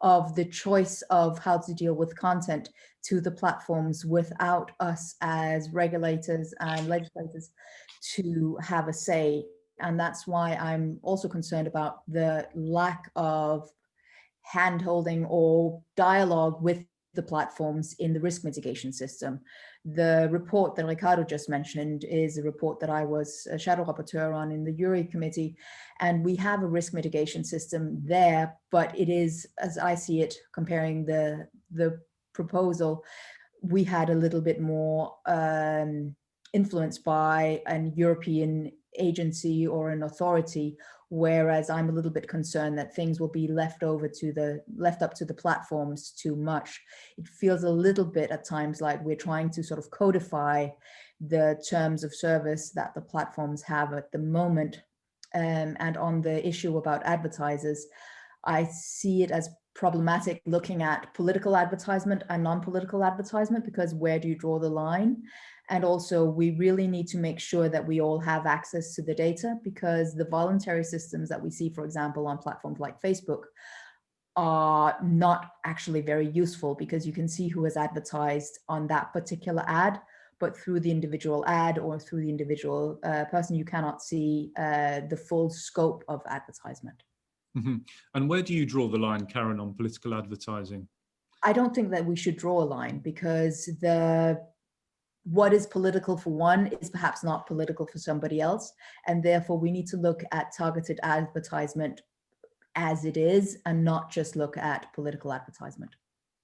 of the choice of how to deal with content to the platforms without us as regulators and legislators to have a say. And that's why I'm also concerned about the lack of hand-holding or dialogue with the platforms in the risk mitigation system. The report that Ricardo just mentioned is a report that I was a shadow rapporteur on in the URI committee, and we have a risk mitigation system there, but it is, as I see it, comparing the proposal, we had a little bit more influenced by an European agency or an authority, whereas I'm a little bit concerned that things will be left up to the platforms too much. It feels a little bit at times like we're trying to sort of codify the terms of service that the platforms have at the moment. And on the issue about advertisers, I see it as problematic looking at political advertisement and non-political advertisement, because where do you draw the line? And also, we really need to make sure that we all have access to the data, because the voluntary systems that we see, for example, on platforms like Facebook, are not actually very useful, because you can see who has advertised on that particular ad, but through the individual ad or through the individual person, you cannot see the full scope of advertisement. Mm-hmm. And where do you draw the line, Karen, on political advertising? I don't think that we should draw a line, because what is political for one is perhaps not political for somebody else. And therefore we need to look at targeted advertisement as it is and not just look at political advertisement.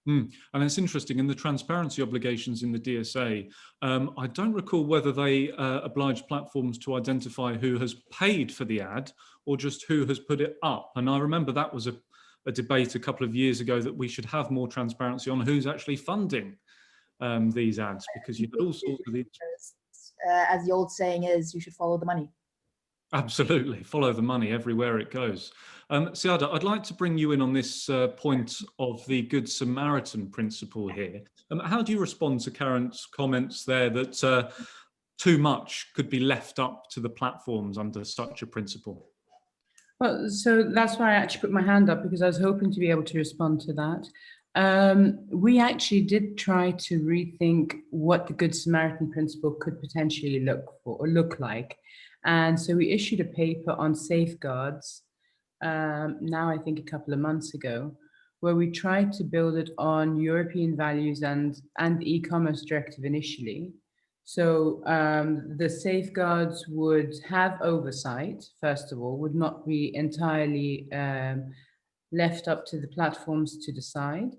And it's interesting, in the transparency obligations in the DSA, I don't recall whether they oblige platforms to identify who has paid for the ad or just who has put it up. And I remember that was a debate a couple of years ago, that we should have more transparency on who's actually funding these ads, because you had all sorts of these. As the old saying is, you should follow the money. Absolutely, follow the money everywhere it goes. Siada, I'd like to bring you in on this point of the Good Samaritan principle here. How do you respond to Karen's comments there that too much could be left up to the platforms under such a principle? Well, so that's why I actually put my hand up, because I was hoping to be able to respond to that. We actually did try to rethink what the Good Samaritan principle could potentially look like. And so we issued a paper on safeguards, now I think a couple of months ago, where we tried to build it on European values and the e-commerce directive initially. So the safeguards would have oversight, first of all, would not be entirely left up to the platforms to decide.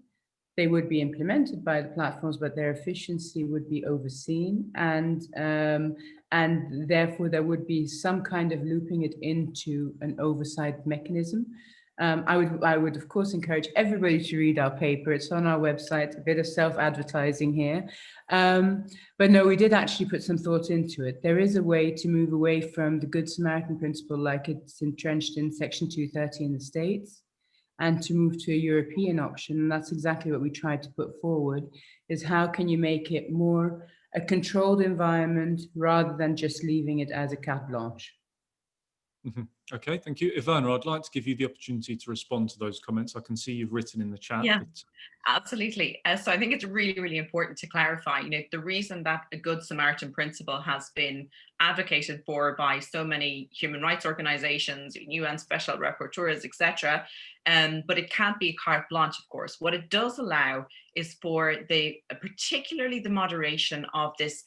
They would be implemented by the platforms, but their efficiency would be overseen, and therefore there would be some kind of looping it into an oversight mechanism. I would of course encourage everybody to read our paper. It's on our website, a bit of self-advertising here. But no, we did actually put some thought into it. There is a way to move away from the Good Samaritan principle, like it's entrenched in Section 230 in the States, and to move to a European option. And that's exactly what we tried to put forward, is how can you make it more a controlled environment rather than just leaving it as a carte blanche. Mm-hmm. Okay, thank you. Ivana, I'd like to give you the opportunity to respond to those comments. I can see you've written in the chat. Yeah, absolutely. So I think it's really, really important to clarify, the reason that a Good Samaritan principle has been advocated for by so many human rights organizations, UN special rapporteurs, etc. But it can't be carte blanche, of course. What it does allow is for particularly the moderation of this,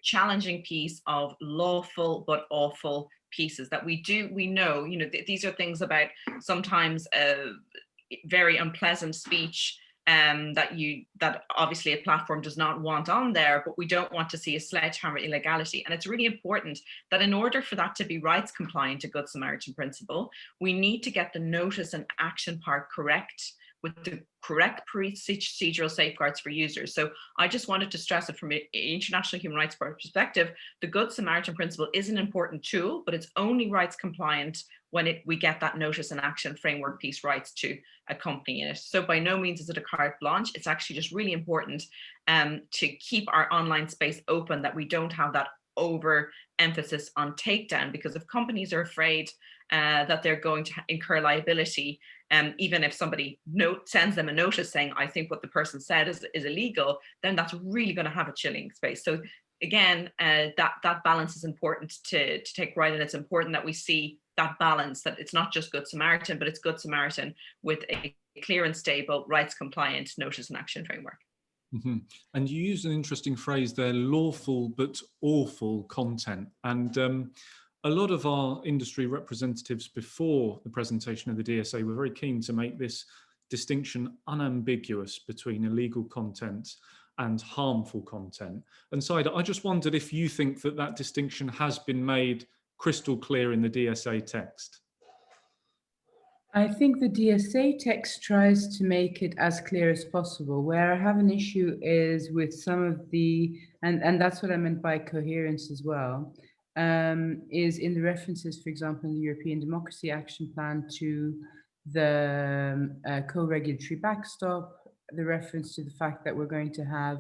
challenging piece of lawful but awful pieces that we know, these are things about sometimes very unpleasant speech that obviously a platform does not want on there, but we don't want to see a sledgehammer illegality. And it's really important that in order for that to be rights compliant to Good Samaritan principle, we need to get the notice and action part correct, with the correct procedural safeguards for users. So I just wanted to stress it from an international human rights perspective. The Good Samaritan principle is an important tool, but it's only rights compliant when we get that notice and action framework piece rights to accompany it. So by no means is it a carte blanche. It's actually just really important to keep our online space open, that we don't have that over emphasis on takedown, because if companies are afraid that they're going to incur liability, even if somebody sends them a notice saying, I think what the person said is illegal, then that's really going to have a chilling space. So again, that balance is important to take right, and it's important that we see that balance, that it's not just Good Samaritan, but it's Good Samaritan with a clear and stable, rights compliant notice and action framework. Mm-hmm. And you use an interesting phrase there, lawful but awful content. And a lot of our industry representatives before the presentation of the DSA were very keen to make this distinction unambiguous between illegal content and harmful content. And Saida, I just wondered if you think that that distinction has been made crystal clear in the DSA text. I think the DSA text tries to make it as clear as possible. Where I have an issue is with some of the, and that's what I meant by coherence as well, is in the references, for example, in the European Democracy Action Plan to the co-regulatory backstop, the reference to the fact that we're going to have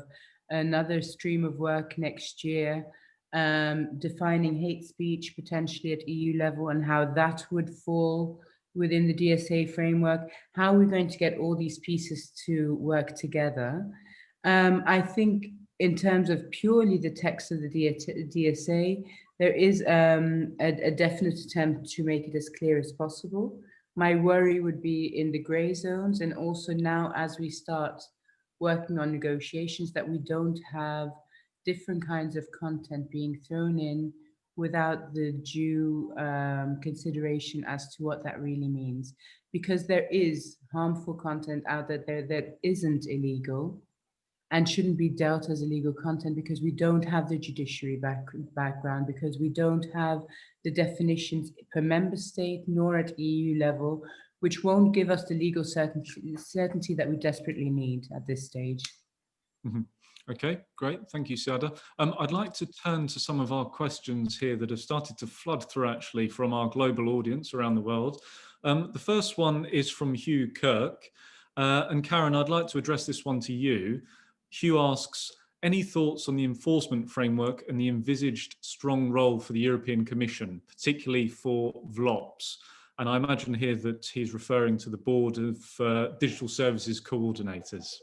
another stream of work next year, defining hate speech potentially at EU level and how that would fall within the DSA framework. How are we going to get all these pieces to work together? I think in terms of purely the text of the DSA, there is a definite attempt to make it as clear as possible. My worry would be in the gray zones, and also now as we start working on negotiations, that we don't have different kinds of content being thrown in without the due consideration as to what that really means. Because there is harmful content out there that isn't illegal and shouldn't be dealt as illegal content, because we don't have the judiciary background, because we don't have the definitions per member state nor at EU level, which won't give us the legal certainty that we desperately need at this stage. Mm-hmm. Okay, great. Thank you, Saida. I'd like to turn to some of our questions here that have started to flood through actually from our global audience around the world. The first one is from Hugh Kirk. And Karen, I'd like to address this one to you. Hugh asks, any thoughts on the enforcement framework and the envisaged strong role for the European Commission, particularly for VLOPs? And I imagine here that he's referring to the Board of Digital Services Coordinators.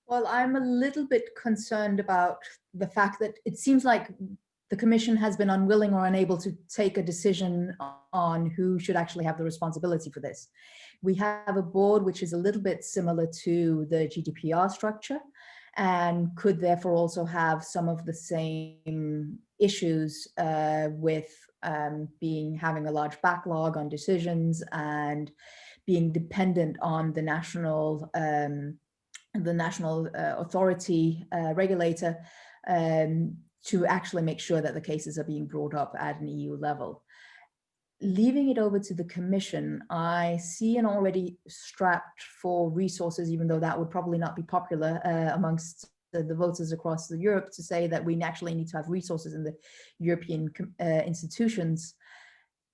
Well, I'm a little bit concerned about the fact that it seems like the Commission has been unwilling or unable to take a decision on who should actually have the responsibility for this. We have a board which is a little bit similar to the GDPR structure and could therefore also have some of the same issues with having a large backlog on decisions and being dependent on the national authority regulator to actually make sure that the cases are being brought up at an EU level. Leaving it over to the Commission, I see an already strapped for resources, even though that would probably not be popular amongst the voters across Europe to say that we actually need to have resources in the European institutions.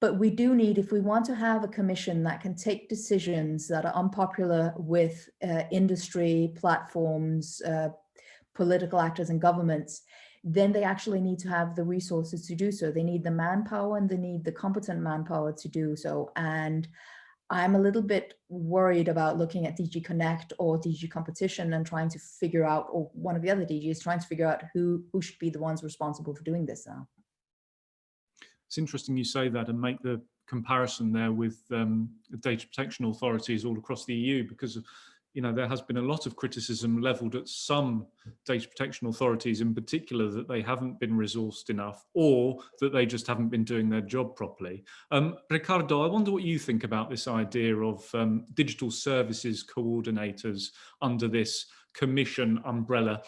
But we do need, if we want to have a Commission that can take decisions that are unpopular with industry, platforms, political actors and governments, then they actually need to have the resources to do so. They need the manpower and they need the competent manpower to do so. And I'm a little bit worried about looking at DG Connect or DG Competition and trying to figure out, or one of the other DGs trying to figure out who should be the ones responsible for doing this now. It's interesting you say that and make the comparison there with data protection authorities all across the EU, because there has been a lot of criticism leveled at some data protection authorities in particular that they haven't been resourced enough or that they just haven't been doing their job properly. Ricardo, I wonder what you think about this idea of digital services coordinators under this Commission umbrella,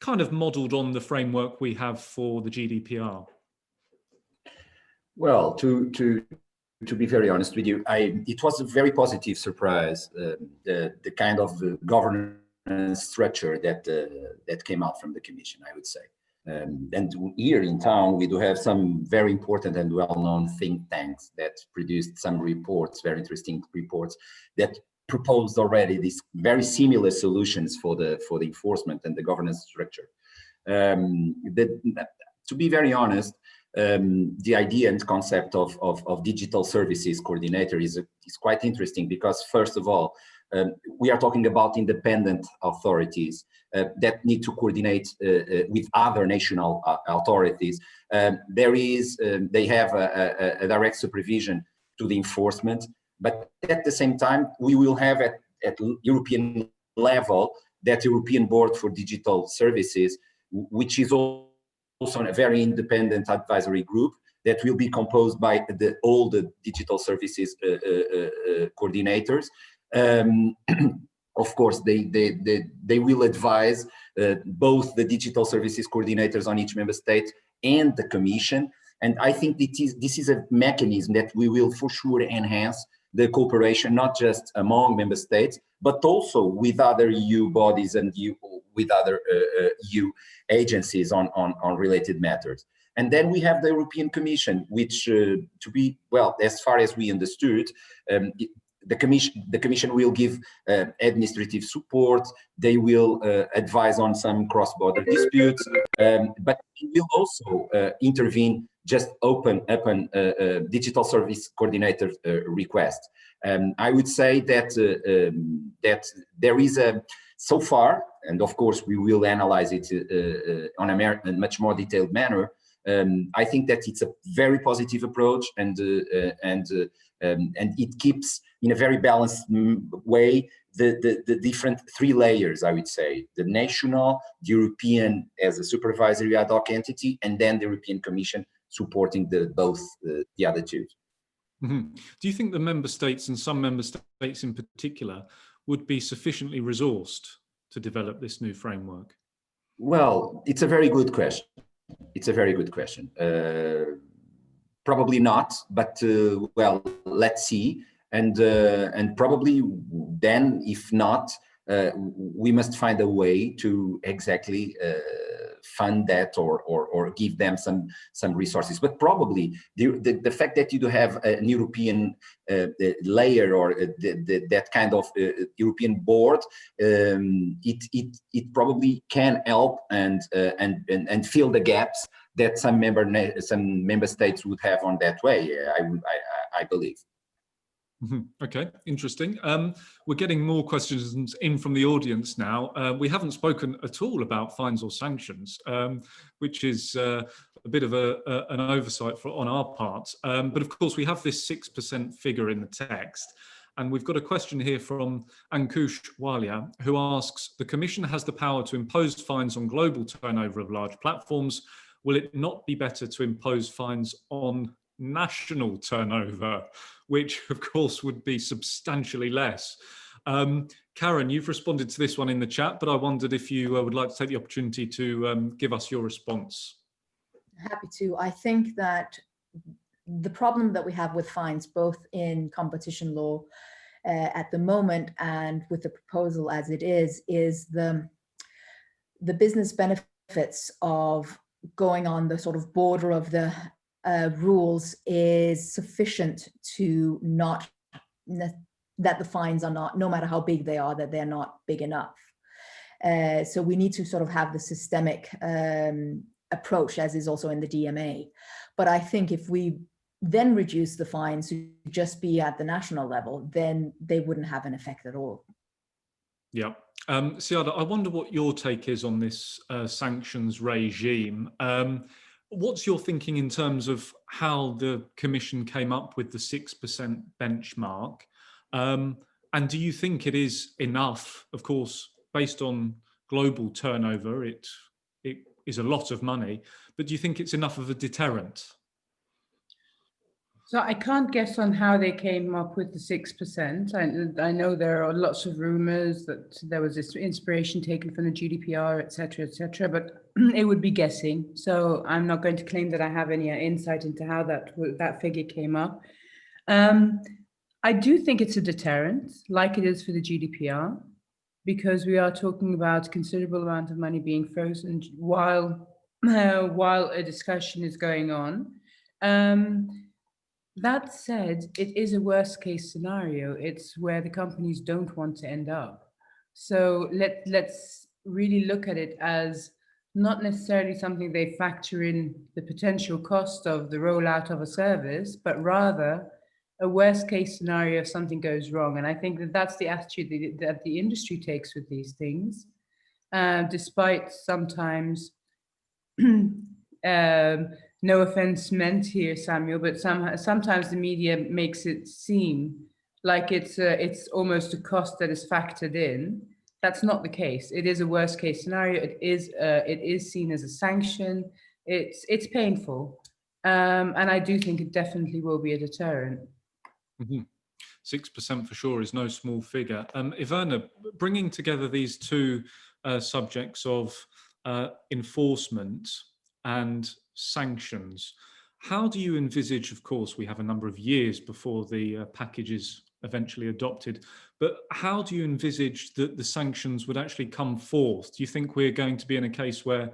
kind of modelled on the framework we have for the GDPR. Well, to be very honest with you, it was a very positive surprise, the kind of governance structure that came out from the Commission, I would say. And here in town, we do have some very important and well-known think tanks that produced some reports, very interesting reports, that proposed already these very similar solutions for the enforcement and the governance structure. To be very honest, the idea and concept of digital services coordinator is quite interesting, because first of all, we are talking about independent authorities that need to coordinate with other national authorities. They have a direct supervision to the enforcement, but at the same time, we will have at European level that European Board for Digital Services, which is also a very independent advisory group that will be composed by all the digital services coordinators. Of course, they will advise both the digital services coordinators on each member state and the Commission. And I think this is a mechanism that we will for sure enhance the cooperation, not just among member states, but also with other EU bodies and with other EU agencies on related matters. And then we have the European Commission, which to be, well, as far as we understood, the Commission will give administrative support. They will advise on some cross-border disputes, but it will also intervene just open digital service coordinator request. I would say that that there is so far, and of course we will analyze it on a much more detailed manner. I think that it's a very positive approach, and it keeps in a very balanced way the different three layers, I would say: the national, the European as a supervisory ad hoc entity, and then the European Commission supporting both the other two. Mm-hmm. Do you think the member states, and some member states in particular, would be sufficiently resourced to develop this new framework? Well, it's a very good question. It's a very good question. Probably not, but well, let's see. And probably then, if not, we must find a way to exactly fund that or give them some resources. But probably the fact that you do have an European layer or that kind of European board, it probably can help and fill the gaps that some member states would have on that way. I believe. Mm-hmm. Okay, interesting. We're getting more questions in from the audience now. We haven't spoken at all about fines or sanctions, which is a bit of an oversight on our part. But of course, we have this 6% figure in the text. And we've got a question here from Ankush Walia, who asks, the Commission has the power to impose fines on global turnover of large platforms. Will it not be better to impose fines on national turnover, which of course would be substantially less? Karen, you've responded to this one in the chat, but I wondered if you would like to take the opportunity to give us your response. Happy to. I think that the problem that we have with fines, both in competition law at the moment and with the proposal as it is the business benefits of going on the sort of border of the rules is sufficient to not, that the fines are not, no matter how big they are, that they're not big enough. So we need to sort of have the systemic approach, as is also in the DMA. But I think if we then reduce the fines to just be at the national level, then they wouldn't have an effect at all. Yeah. Siada, I wonder what your take is on this sanctions regime. What's your thinking in terms of how the Commission came up with the 6% benchmark? And do you think it is enough? Of course, based on global turnover, it is a lot of money, but do you think it's enough of a deterrent? So I can't guess on how they came up with the 6%. I know there are lots of rumors that there was this inspiration taken from the GDPR, et cetera, but it would be guessing. So I'm not going to claim that I have any insight into how that figure came up. I do think it's a deterrent, like it is for the GDPR, because we are talking about a considerable amount of money being frozen while a discussion is going on. That said, it is a worst case scenario. It's where the companies don't want to end up. So let's really look at it as not necessarily something they factor in the potential cost of the rollout of a service, but rather a worst case scenario if something goes wrong. And I think that that's the attitude that the industry takes with these things, despite sometimes, no offense meant here, Samuel, but sometimes the media makes it seem like it's almost a cost that is factored in. That's not the case. It is a worst case scenario. It is seen as a sanction. It's painful, and I do think it definitely will be a deterrent. 6% for sure is no small figure. Ivana, bringing together these two subjects of enforcement and sanctions, how do you envisage, of course, we have a number of years before the package is eventually adopted, but how do you envisage that the sanctions would actually come forth? Do you think we're going to be in a case where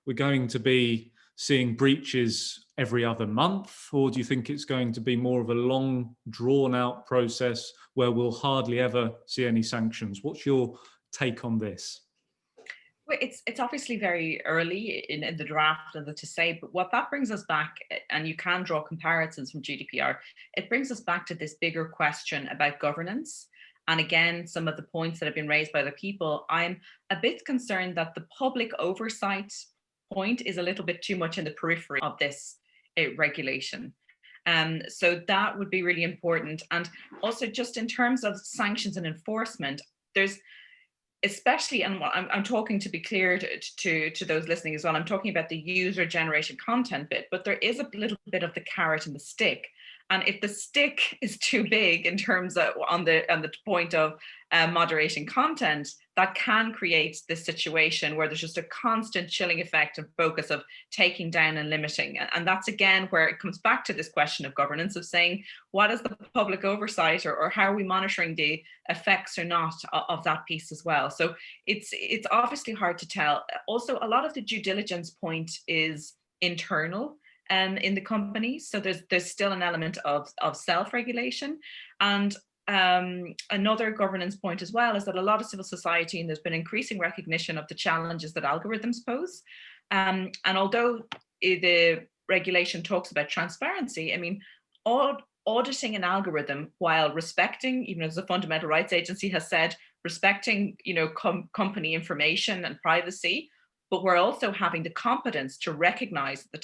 we're going to be seeing breaches every other month, or do you think it's going to be more of a long, drawn-out process where we'll hardly ever see any sanctions? What's your take on this? Well, it's obviously very early in the draft and to say, but what that brings us back, and you can draw comparisons from GDPR, it brings us back to this bigger question about governance. And again, some of the points that have been raised by the people, I'm a bit concerned that the public oversight point is a little bit too much in the periphery of this regulation. So that would be really important. And also just in terms of sanctions and enforcement, there's especially, and I'm talking to be clear to those listening as well, I'm talking about the user generated content bit, but there is a little bit of the carrot and the stick. And if the stick is too big in terms of on the point of moderating content, that can create this situation where there's just a constant chilling effect and focus of taking down and limiting. And that's again where it comes back to this question of governance, of saying, what is the public oversight, or how are we monitoring the effects or not of that piece as well? So it's obviously hard to tell. Also, a lot of the due diligence point is internal in the company. So there's still an element of self-regulation. And another governance point as well is that a lot of civil society, and there's been increasing recognition of the challenges that algorithms pose. And although the regulation talks about transparency, I mean, auditing an algorithm while respecting, even as the Fundamental Rights Agency has said, respecting, company information and privacy, but we're also having the competence to recognize the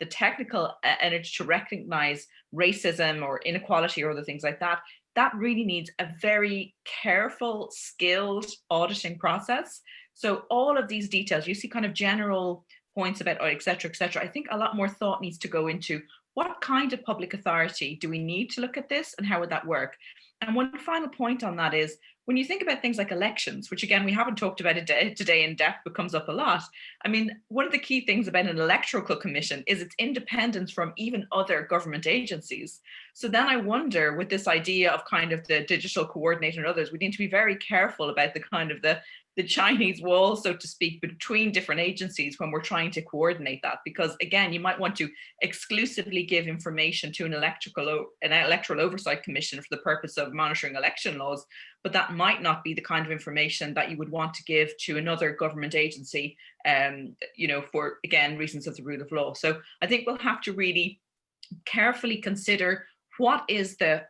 technical energy to recognize racism or inequality or other things like that. That really needs a very careful, skilled auditing process. So all of these details, you see kind of general points about, et cetera, et cetera. I think a lot more thought needs to go into what kind of public authority do we need to look at this, and how would that work? And one final point on that is, when you think about things like elections, which again, we haven't talked about it today in depth, but comes up a lot. I mean, one of the key things about an electoral commission is its independence from even other government agencies. So then I wonder, with this idea of kind of the digital coordinator and others, we need to be very careful about the kind of the Chinese wall, so to speak, between different agencies when we're trying to coordinate that. Because again, you might want to exclusively give information to an electoral oversight commission for the purpose of monitoring election laws, but that might not be the kind of information that you would want to give to another government agency, for, again, reasons of the rule of law. So I think we'll have to really carefully consider what is the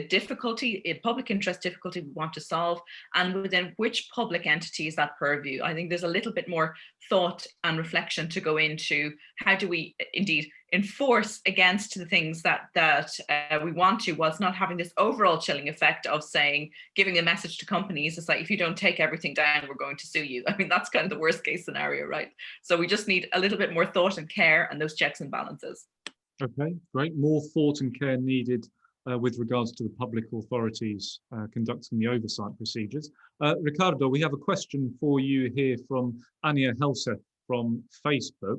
difficulty, public interest difficulty we want to solve, and within which public entity is that purview. I think there's a little bit more thought and reflection to go into how do we indeed enforce against the things that we want to, whilst not having this overall chilling effect of saying, giving a message to companies, it's like, if you don't take everything down, we're going to sue you. I mean, that's kind of the worst case scenario, right? So we just need a little bit more thought and care and those checks and balances. Okay, great. More thought and care needed with regards to the public authorities conducting the oversight procedures. Ricardo, we have a question for you here from Anya Helser from Facebook.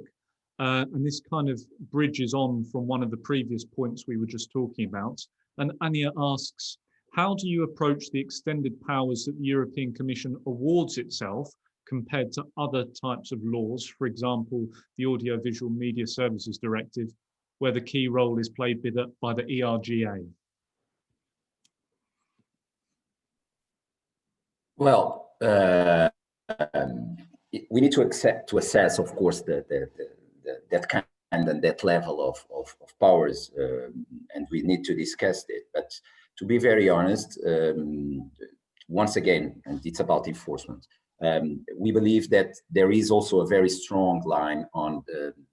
And this kind of bridges on from one of the previous points we were just talking about. And Anya asks, how do you approach the extended powers that the European Commission awards itself compared to other types of laws, for example, the Audiovisual Media Services Directive, where the key role is played by the ERGA? Well, we need to assess, of course, that kind and that level of powers, and we need to discuss it. But to be very honest, once again, and it's about enforcement, we believe that there is also a very strong line on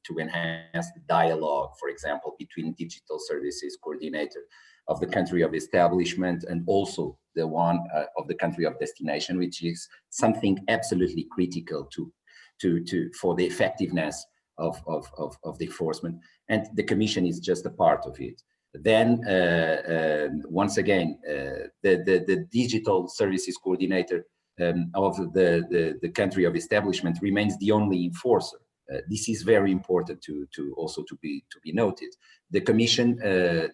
to enhance the dialogue, for example, between digital services coordinator of the country of establishment and also the one of the country of destination, which is something absolutely critical for the effectiveness of the enforcement, and the Commission is just a part of it. Then once again, the digital services coordinator of the country of establishment remains the only enforcer. This is very important to be noted. The Commission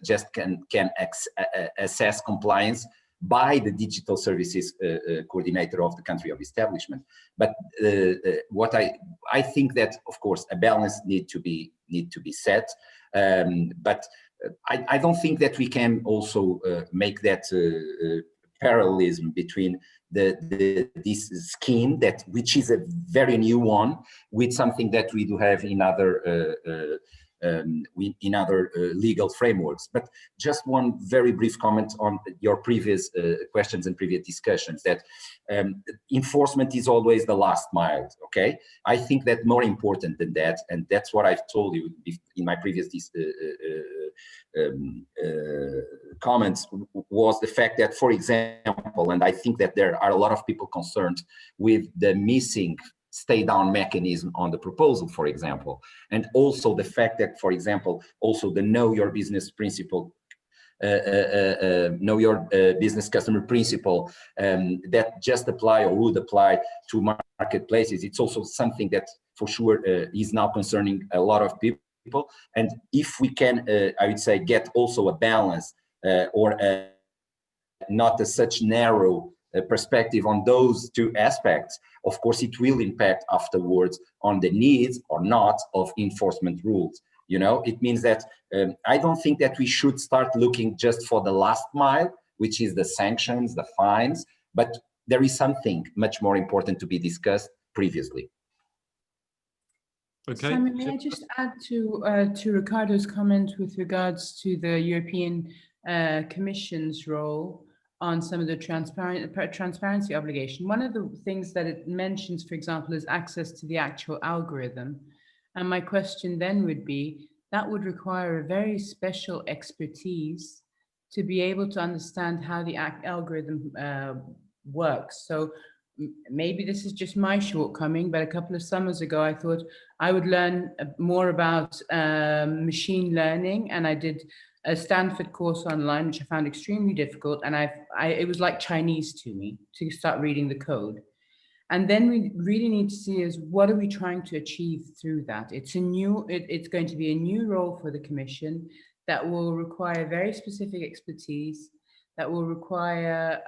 just can assess compliance by the digital services coordinator of the country of establishment. But what I think that, of course, a balance need to be set. But I don't think that we can also make that parallelism between this scheme which is a very new one with something that we do have in other legal frameworks. But just one very brief comment on your previous questions and previous discussions, that enforcement is always the last mile, okay? I think that more important than that, and that's what I've told you in my previous comments, was the fact that, for example, and I think that there are a lot of people concerned with the missing stay down mechanism on the proposal, for example, and also the fact that, for example, also the know your business principle, know your business customer principle, that just apply or would apply to marketplaces. It's also something that for sure is now concerning a lot of people. And if we can, I would say, get also a balance or not a such narrow perspective on those two aspects, of course, it will impact afterwards on the needs or not of enforcement rules. You know, it means that I don't think that we should start looking just for the last mile, which is the sanctions, the fines, but there is something much more important to be discussed previously. Okay. Simon, may I just add to Ricardo's comment with regards to the European Commission's role on some of the transparency obligation. One of the things that it mentions, for example, is access to the actual algorithm. And my question then would be, that would require a very special expertise to be able to understand how the algorithm works. So maybe this is just my shortcoming, but a couple of summers ago, I thought I would learn more about machine learning, and I did a Stanford course online, which I found extremely difficult, and it was like Chinese to me to start reading the code. And then we really need to see is what are we trying to achieve through that? It's going to be a new role for the Commission that will require very specific expertise, that will require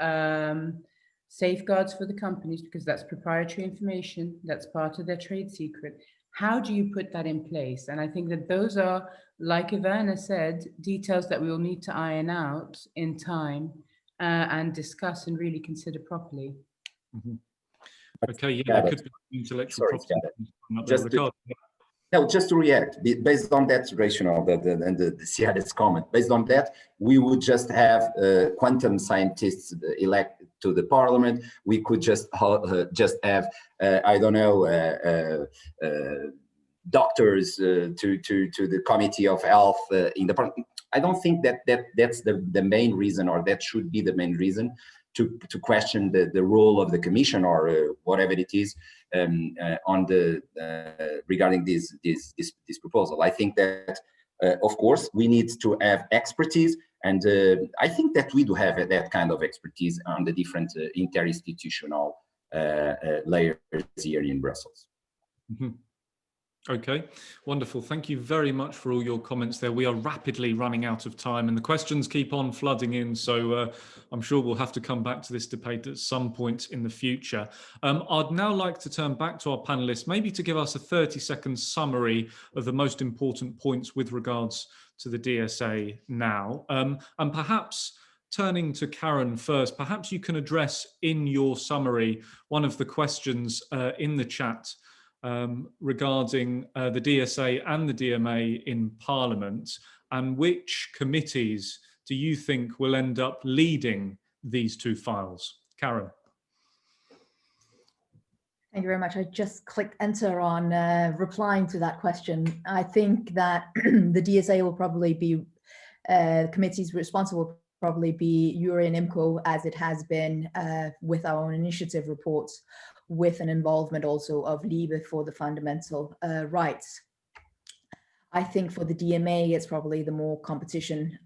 safeguards for the companies, because that's proprietary information, that's part of their trade secret. How do you put that in place? And I think that those are, like Ivana said, details that we will need to iron out in time and discuss and really consider properly. Mm-hmm. Okay, yeah, there could be intellectual property. Just to react, based on that rationale and the Ciara's comment, based on that, we would just have quantum scientists elected to the parliament. We could just have, I don't know, doctors to the Committee of Health in the parliament. I don't think that's the main reason, or that should be the main reason to question the role of the Commission or whatever it is on regarding this proposal. I think that of course we need to have expertise, and I think that we do have that kind of expertise on the different interinstitutional layers here in Brussels. Mm-hmm. Okay, wonderful. Thank you very much for all your comments there. We are rapidly running out of time and the questions keep on flooding in, so I'm sure we'll have to come back to this debate at some point in the future. I'd now like to turn back to our panelists, maybe to give us a 30-second summary of the most important points with regards to the DSA now. And perhaps turning to Karen first, perhaps you can address in your summary one of the questions in the chat regarding the DSA and the DMA in Parliament, and which committees do you think will end up leading these two files? Karen. Thank you very much. I just clicked enter on replying to that question. I think that the DSA will probably be, committees responsible will probably be URI and IMCO, as it has been with our own initiative reports, with an involvement also of LIBE for the fundamental rights. I think for the DMA, it's probably the more competition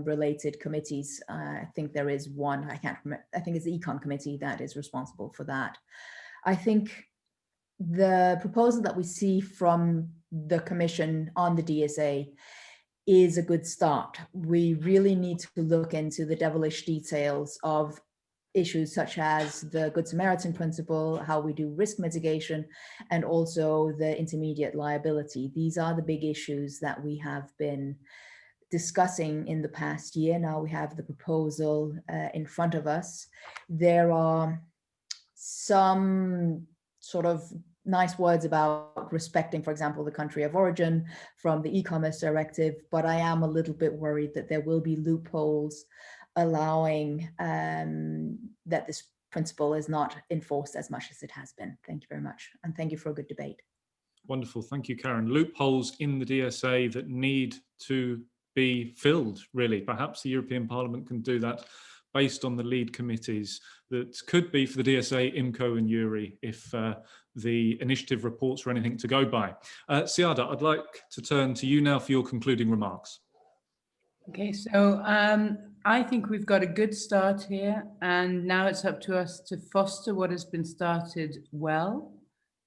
related committees. I think there is one, I can't remember, I think it's the Econ committee that is responsible for that. I think the proposal that we see from the Commission on the DSA is a good start. We really need to look into the devilish details of issues such as the Good Samaritan principle, how we do risk mitigation, and also the intermediate liability. These are the big issues that we have been discussing in the past year. Now we have the proposal in front of us. There are some sort of nice words about respecting, for example, the country of origin from the e-commerce directive, but I am a little bit worried that there will be loopholes allowing that this principle is not enforced as much as it has been. Thank you very much. And thank you for a good debate. Wonderful. Thank you, Karen. Loopholes in the DSA that need to be filled, really. Perhaps the European Parliament can do that based on the lead committees that could be for the DSA, IMCO and URI, if the initiative reports are anything to go by. Siada, I'd like to turn to you now for your concluding remarks. Okay, so I think we've got a good start here, and now it's up to us to foster what has been started well,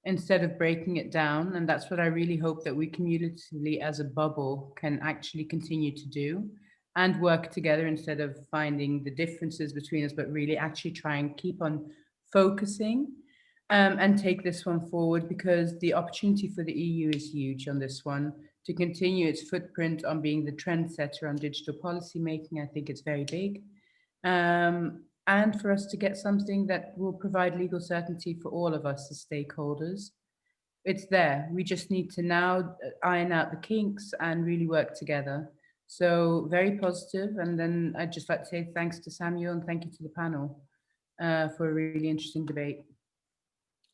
instead of breaking it down. And that's what I really hope that we cumulatively as a bubble can actually continue to do, and work together instead of finding the differences between us, but really actually try and keep on focusing and take this one forward, because the opportunity for the EU is huge on this one. To continue its footprint on being the trendsetter on digital policy making, I think it's very big. And for us to get something that will provide legal certainty for all of us as stakeholders. It's there. We just need to now iron out the kinks and really work together. So very positive. And then I'd just like to say thanks to Samuel and thank you to the panel for a really interesting debate.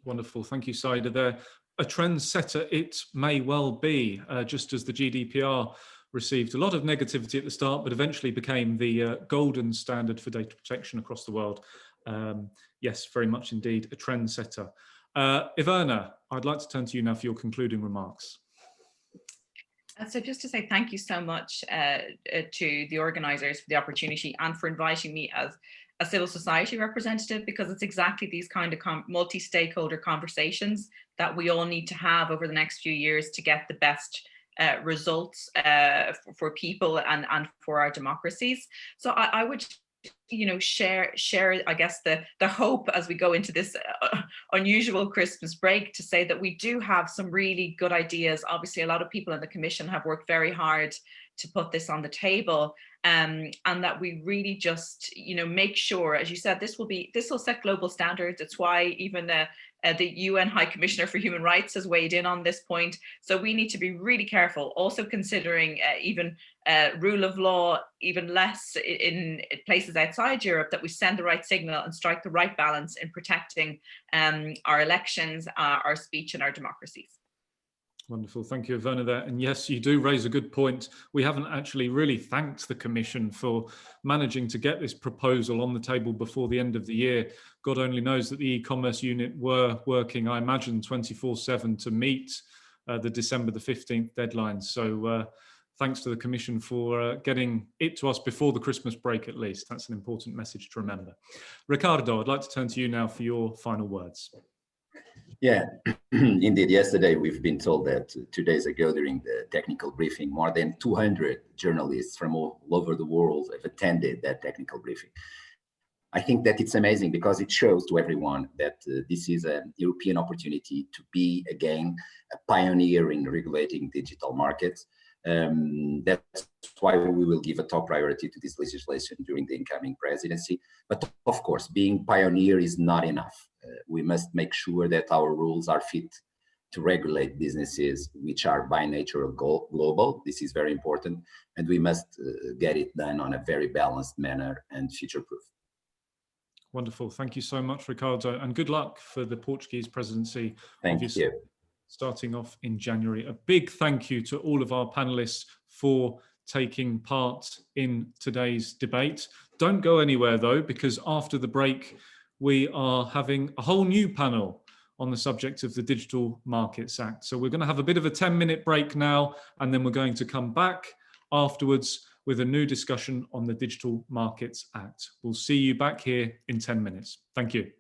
Wonderful. Thank you, Saida. There, a trendsetter it may well be, just as the GDPR received a lot of negativity at the start, but eventually became the golden standard for data protection across the world. Yes, very much indeed a trendsetter. Ivana, I'd like to turn to you now for your concluding remarks. So just to say thank you so much to the organisers for the opportunity and for inviting me as a civil society representative, because it's exactly these kind of multi-stakeholder conversations that we all need to have over the next few years to get the best results for people and for our democracies. So I would, you know, share I guess the hope as we go into this unusual Christmas break, to say that we do have some really good ideas. Obviously a lot of people in the Commission have worked very hard to put this on the table, and that we really just, you know, make sure, as you said, this will set global standards. It's why even the UN High Commissioner for Human Rights has weighed in on this point. So we need to be really careful, also considering even rule of law, even less in places outside Europe, that we send the right signal and strike the right balance in protecting our elections, our speech and our democracies. Wonderful. Thank you, Ivana, there. And yes, you do raise a good point. We haven't actually really thanked the Commission for managing to get this proposal on the table before the end of the year. God only knows that the e-commerce unit were working, I imagine, 24/7 to meet the December the 15th deadline. So thanks to the Commission for getting it to us before the Christmas break, at least. That's an important message to remember. Ricardo, I'd like to turn to you now for your final words. Yeah, indeed. Yesterday, we've been told that 2 days ago during the technical briefing, more than 200 journalists from all over the world have attended that technical briefing. I think that it's amazing because it shows to everyone that this is a European opportunity to be, again, a pioneer in regulating digital markets. That's why we will give a top priority to this legislation during the incoming presidency. But of course, being pioneer is not enough. We must make sure that our rules are fit to regulate businesses which are by nature global. This is very important, and we must get it done on a very balanced manner and future-proof. Wonderful. Thank you so much, Ricardo, and good luck for the Portuguese presidency. Thank you. Starting off in January. A big thank you to all of our panelists for taking part in today's debate. Don't go anywhere though, because after the break, we are having a whole new panel on the subject of the Digital Markets Act. So we're going to have a bit of a 10-minute break now, and then we're going to come back afterwards with a new discussion on the Digital Markets Act. We'll see you back here in 10 minutes. Thank you.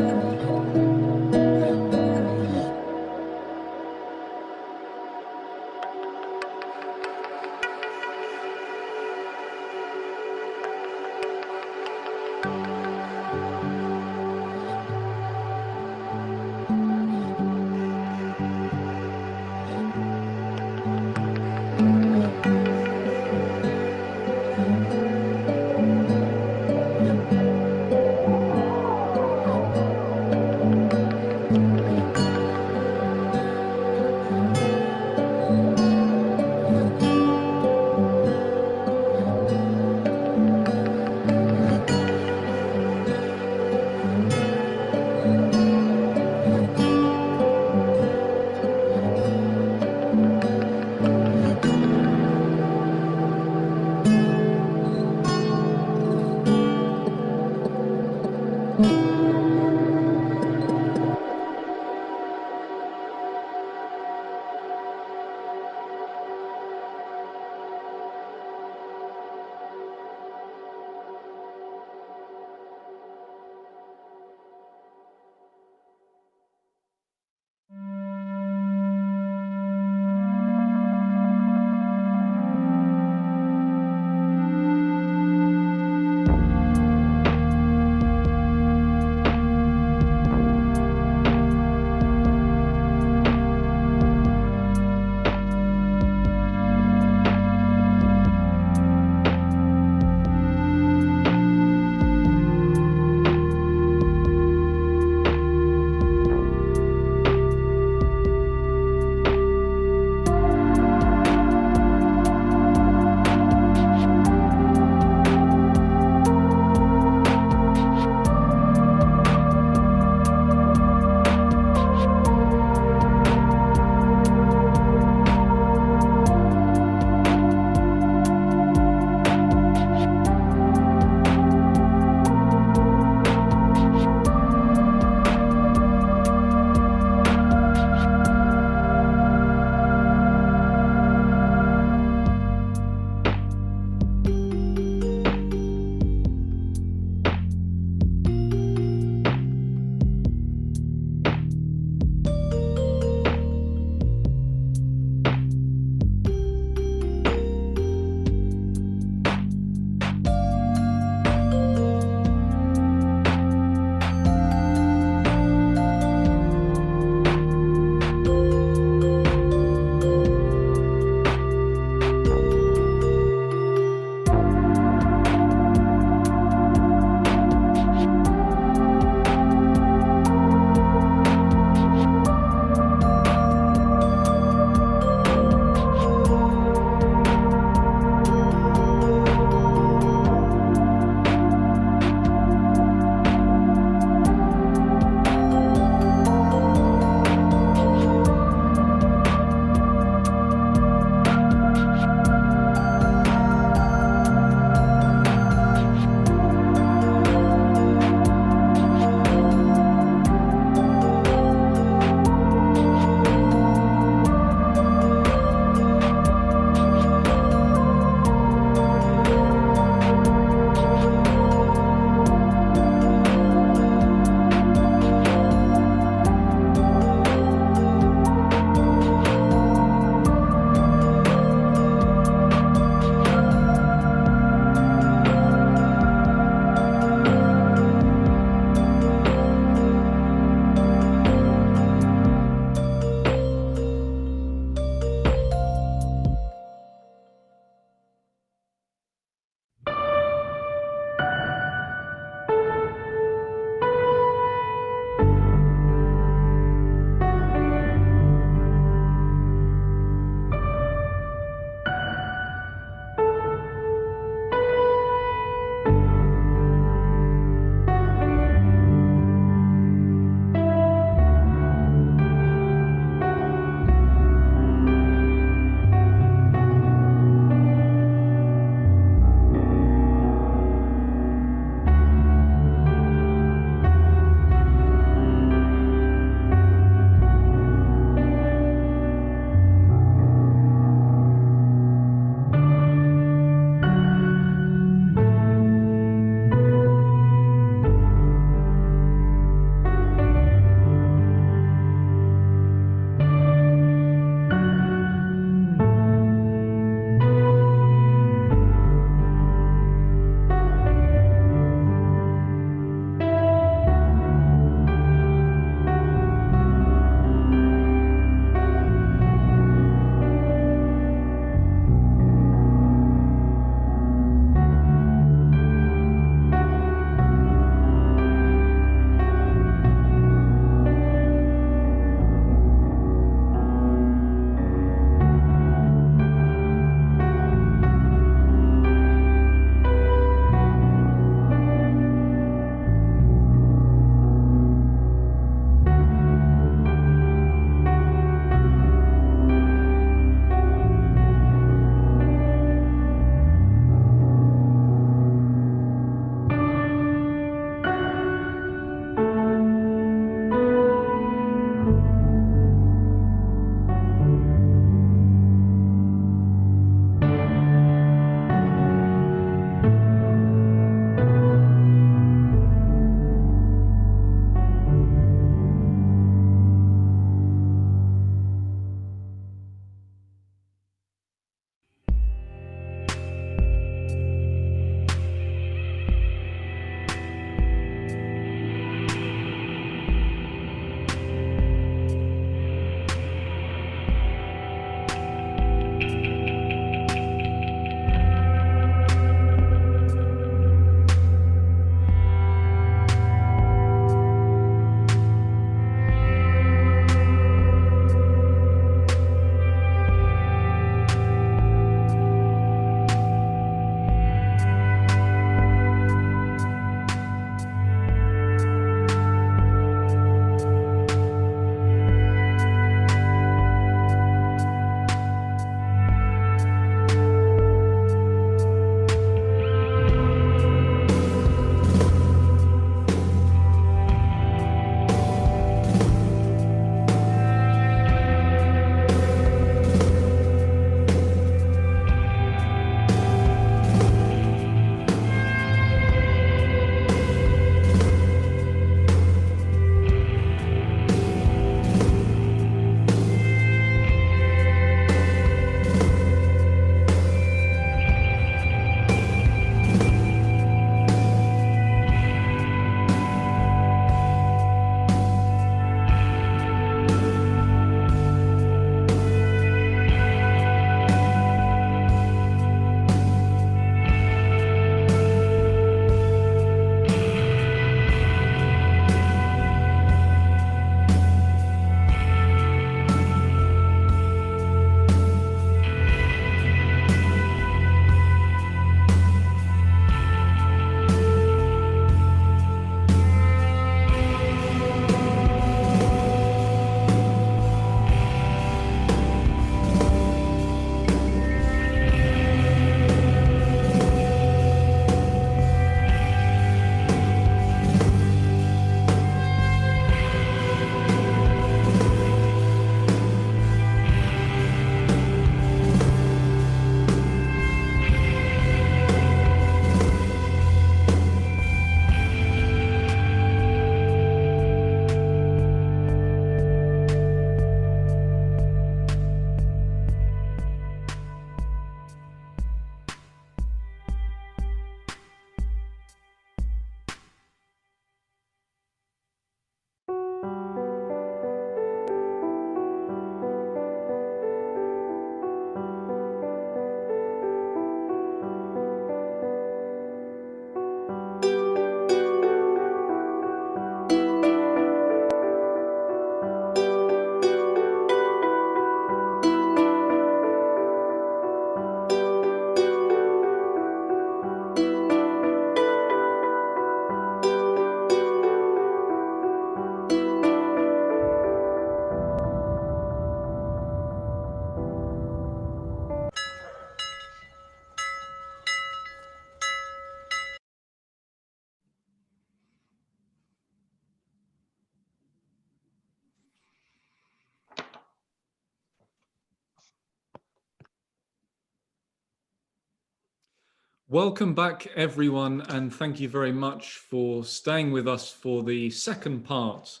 Welcome back, everyone, and thank you very much for staying with us for the second part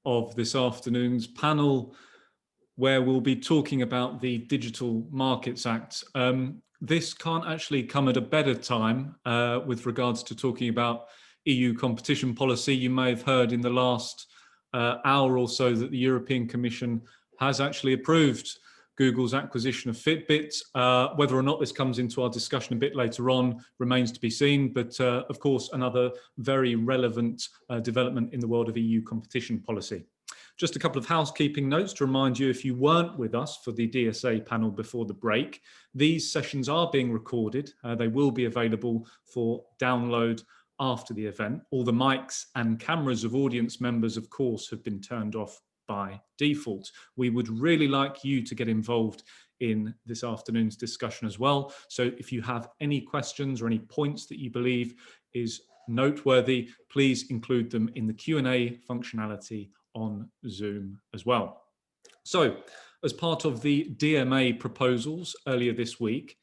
of this afternoon's panel, where we'll be talking about the Digital Markets Act. This can't actually come at a better time with regards to talking about EU competition policy. You may have heard in the last hour or so that the European Commission has actually approved Google's acquisition of Fitbit. Whether or not this comes into our discussion a bit later on remains to be seen, but of course another very relevant development in the world of EU competition policy. Just a couple of housekeeping notes to remind you, if you weren't with us for the DSA panel before the break, these sessions are being recorded. They will be available for download after the event. All the mics and cameras of audience members, of course, have been turned off by default. We would really like you to get involved in this afternoon's discussion as well. So if you have any questions or any points that you believe is noteworthy, please include them in the Q&A functionality on Zoom as well. So as part of the DMA proposals earlier this week,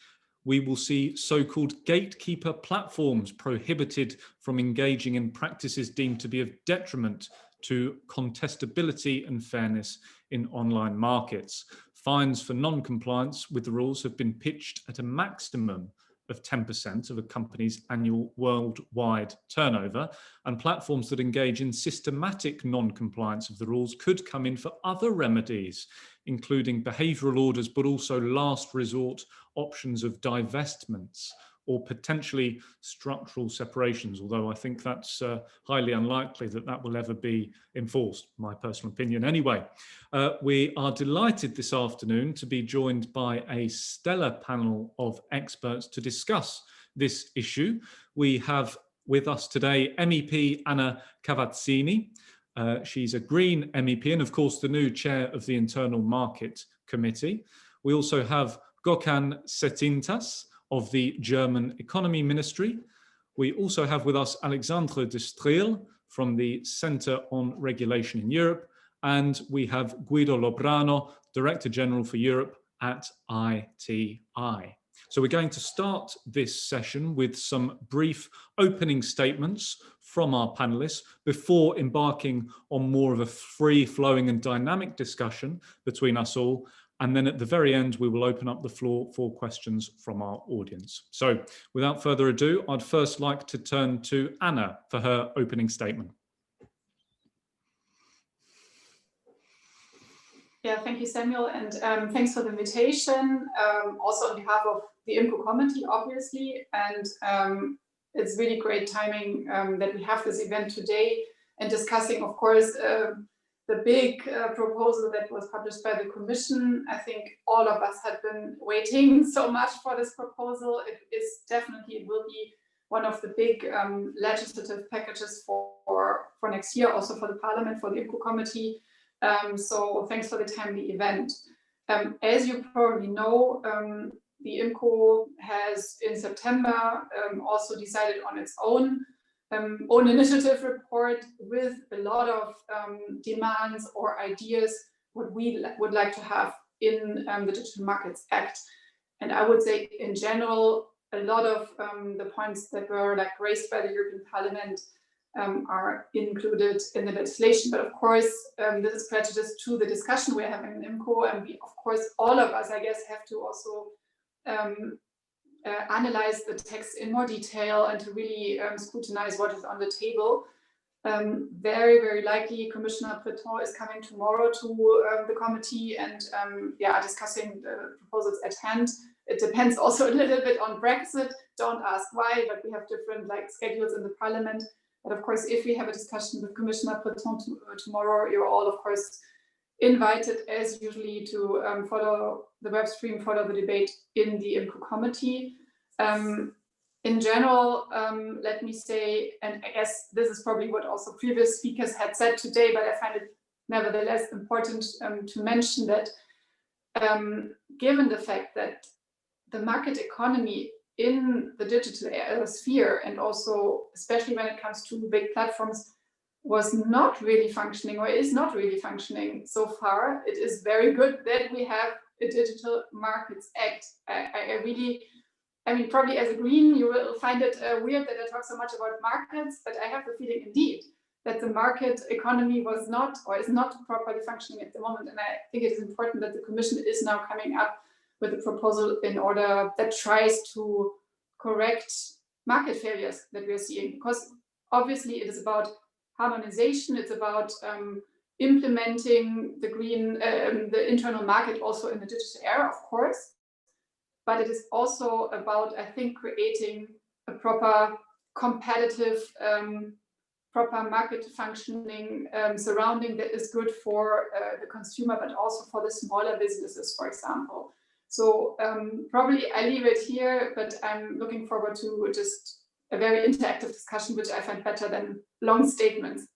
we will see so-called gatekeeper platforms prohibited from engaging in practices deemed to be of detriment to contestability and fairness in online markets. Fines for non-compliance with the rules have been pitched at a maximum of 10% of a company's annual worldwide turnover, and platforms that engage in systematic non-compliance of the rules could come in for other remedies, including behavioural orders, but also last resort options of divestments or potentially structural separations, although I think that's highly unlikely that that will ever be enforced, my personal opinion anyway. We are delighted this afternoon to be joined by a stellar panel of experts to discuss this issue. We have with us today MEP Anna Cavazzini. She's a Green MEP and of course the new chair of the Internal Market Committee. We also have Gökhan Setintas of the German Economy Ministry. We also have with us Alexandre de Streel from the Centre on Regulation in Europe, and we have Guido Lobrano, Director General for Europe at ITI. So we're going to start this session with some brief opening statements from our panelists before embarking on more of a free-flowing and dynamic discussion between us all. And then at the very end, we will open up the floor for questions from our audience. So without further ado, I'd first like to turn to Anna for her opening statement. Yeah, thank you, Samuel, and thanks for the invitation. Also on behalf of the IMCO committee, obviously, and it's really great timing that we have this event today and discussing, of course, the big proposal that was published by the Commission. I think all of us had been waiting so much for this proposal. It will be one of the big legislative packages for next year, also for the Parliament, for the IMCO committee. So thanks for the timely event. As you probably know, the IMCO has in September also decided on its own initiative report with a lot of demands or ideas what we would like to have in the Digital Markets Act. And I would say in general, a lot of the points that were raised by the European Parliament are included in the legislation. But of course, this is prejudiced to the discussion we're having in IMCO. And we, of course, all of us, I guess, have to also analyze the text in more detail and to really scrutinize what is on the table. Very, very likely Commissioner Breton is coming tomorrow to the committee and discussing the proposals at hand. It depends also a little bit on Brexit. Don't ask why, but we have different schedules in the Parliament. But of course, if we have a discussion with Commissioner Breton tomorrow, you're all, of course, invited as usually to follow the web stream, follow the debate in the IMCO committee. In general, let me say, and I guess this is probably what also previous speakers had said today, but I find it nevertheless important to mention that given the fact that the market economy in the digital sphere, and also especially when it comes to big platforms, was not really functioning or is not really functioning so far, it is very good that we have a Digital Markets Act. I really I mean, probably as a Green, you will find it weird that I talk so much about markets, but I have the feeling indeed that the market economy was not or is not properly functioning at the moment. And I think it is important that the Commission is now coming up with a proposal in order that tries to correct market failures that we are seeing, because obviously it is about harmonization, it's about implementing the green, the internal market also in the digital era, of course, but it is also about, I think, creating a proper competitive, proper market functioning surrounding that is good for the consumer, but also for the smaller businesses, for example. So probably I leave it here, but I'm looking forward to just a very interactive discussion, which I find better than long statements.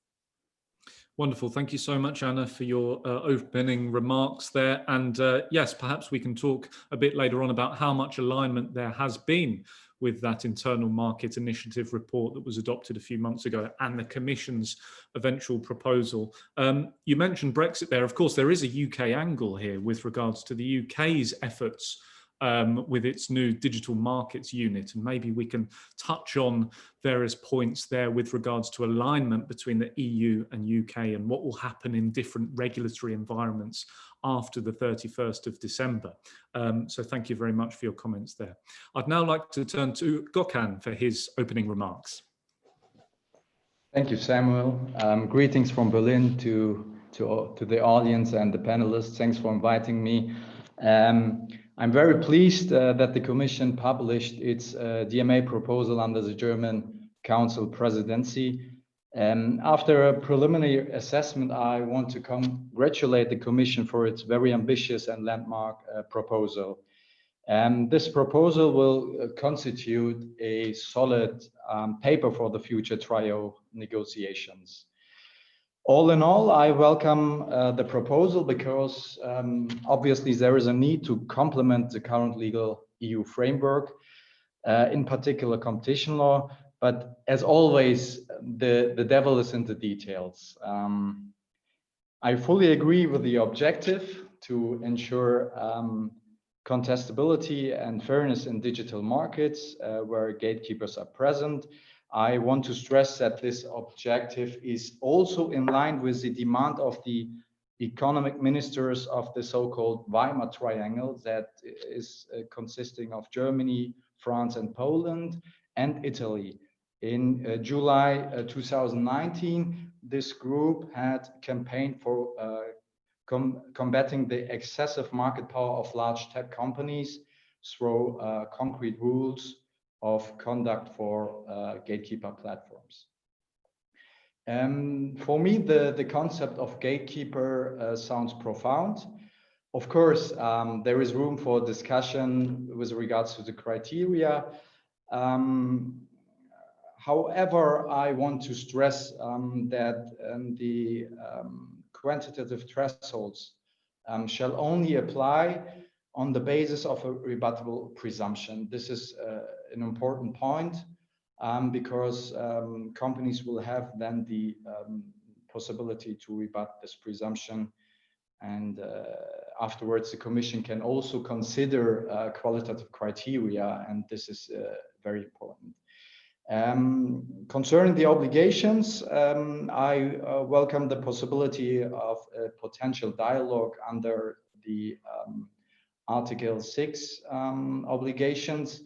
Wonderful. Thank you so much, Anna, for your opening remarks there. And yes, perhaps we can talk a bit later on about how much alignment there has been with that internal market initiative report that was adopted a few months ago and the Commission's eventual proposal. You mentioned Brexit there. Of course, there is a UK angle here with regards to the UK's efforts with its new digital markets unit. And maybe we can touch on various points there with regards to alignment between the EU and UK and what will happen in different regulatory environments after the 31st of December. So thank you very much for your comments there. I'd now like to turn to Gökhan for his opening remarks. Thank you, Samuel. Greetings from Berlin to the audience and the panelists. Thanks for inviting me. I'm very pleased that the Commission published its DMA proposal under the German Council presidency. After a preliminary assessment, I want to congratulate the Commission for its very ambitious and landmark proposal. This proposal will constitute a solid paper for the future trio negotiations. All in all, I welcome the proposal because obviously there is a need to complement the current legal EU framework, in particular competition law, but as always, the devil is in the details. I fully agree with the objective to ensure contestability and fairness in digital markets where gatekeepers are present. I want to stress that this objective is also in line with the demand of the economic ministers of the so-called Weimar Triangle that is consisting of Germany, France, and Poland, and Italy. In July 2019, this group had campaigned for combating the excessive market power of large tech companies through concrete rules of conduct for gatekeeper platforms. For me, the concept of gatekeeper sounds profound. Of course, there is room for discussion with regards to the criteria. However, I want to stress that the quantitative thresholds shall only apply on the basis of a rebuttable presumption. This is an important point because companies will have then the possibility to rebut this presumption, and afterwards the Commission can also consider qualitative criteria, and this is very important. Concerning the obligations, I welcome the possibility of a potential dialogue under the Article 6 obligations.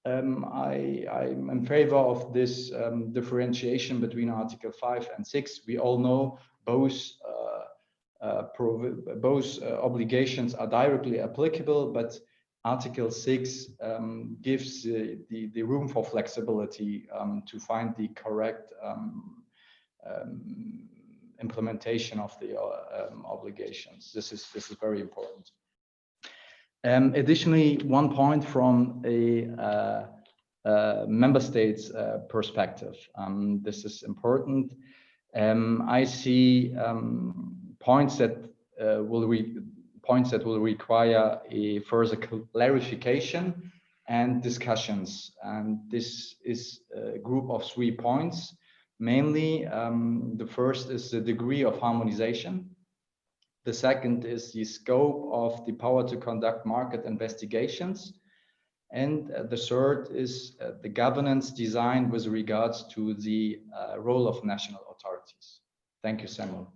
I'm in favor of this differentiation between Article 5 and 6. We all know both obligations are directly applicable, but Article 6 gives the room for flexibility to find the correct implementation of the obligations. This is very important. Additionally, one point from a member state's perspective. This is important. I see points that will require a further clarification and discussions. And this is a group of 3 points. Mainly, the first is the degree of harmonization. The second is the scope of the power to conduct market investigations. And the third is the governance design with regards to the role of national authorities. Thank you, Samuel.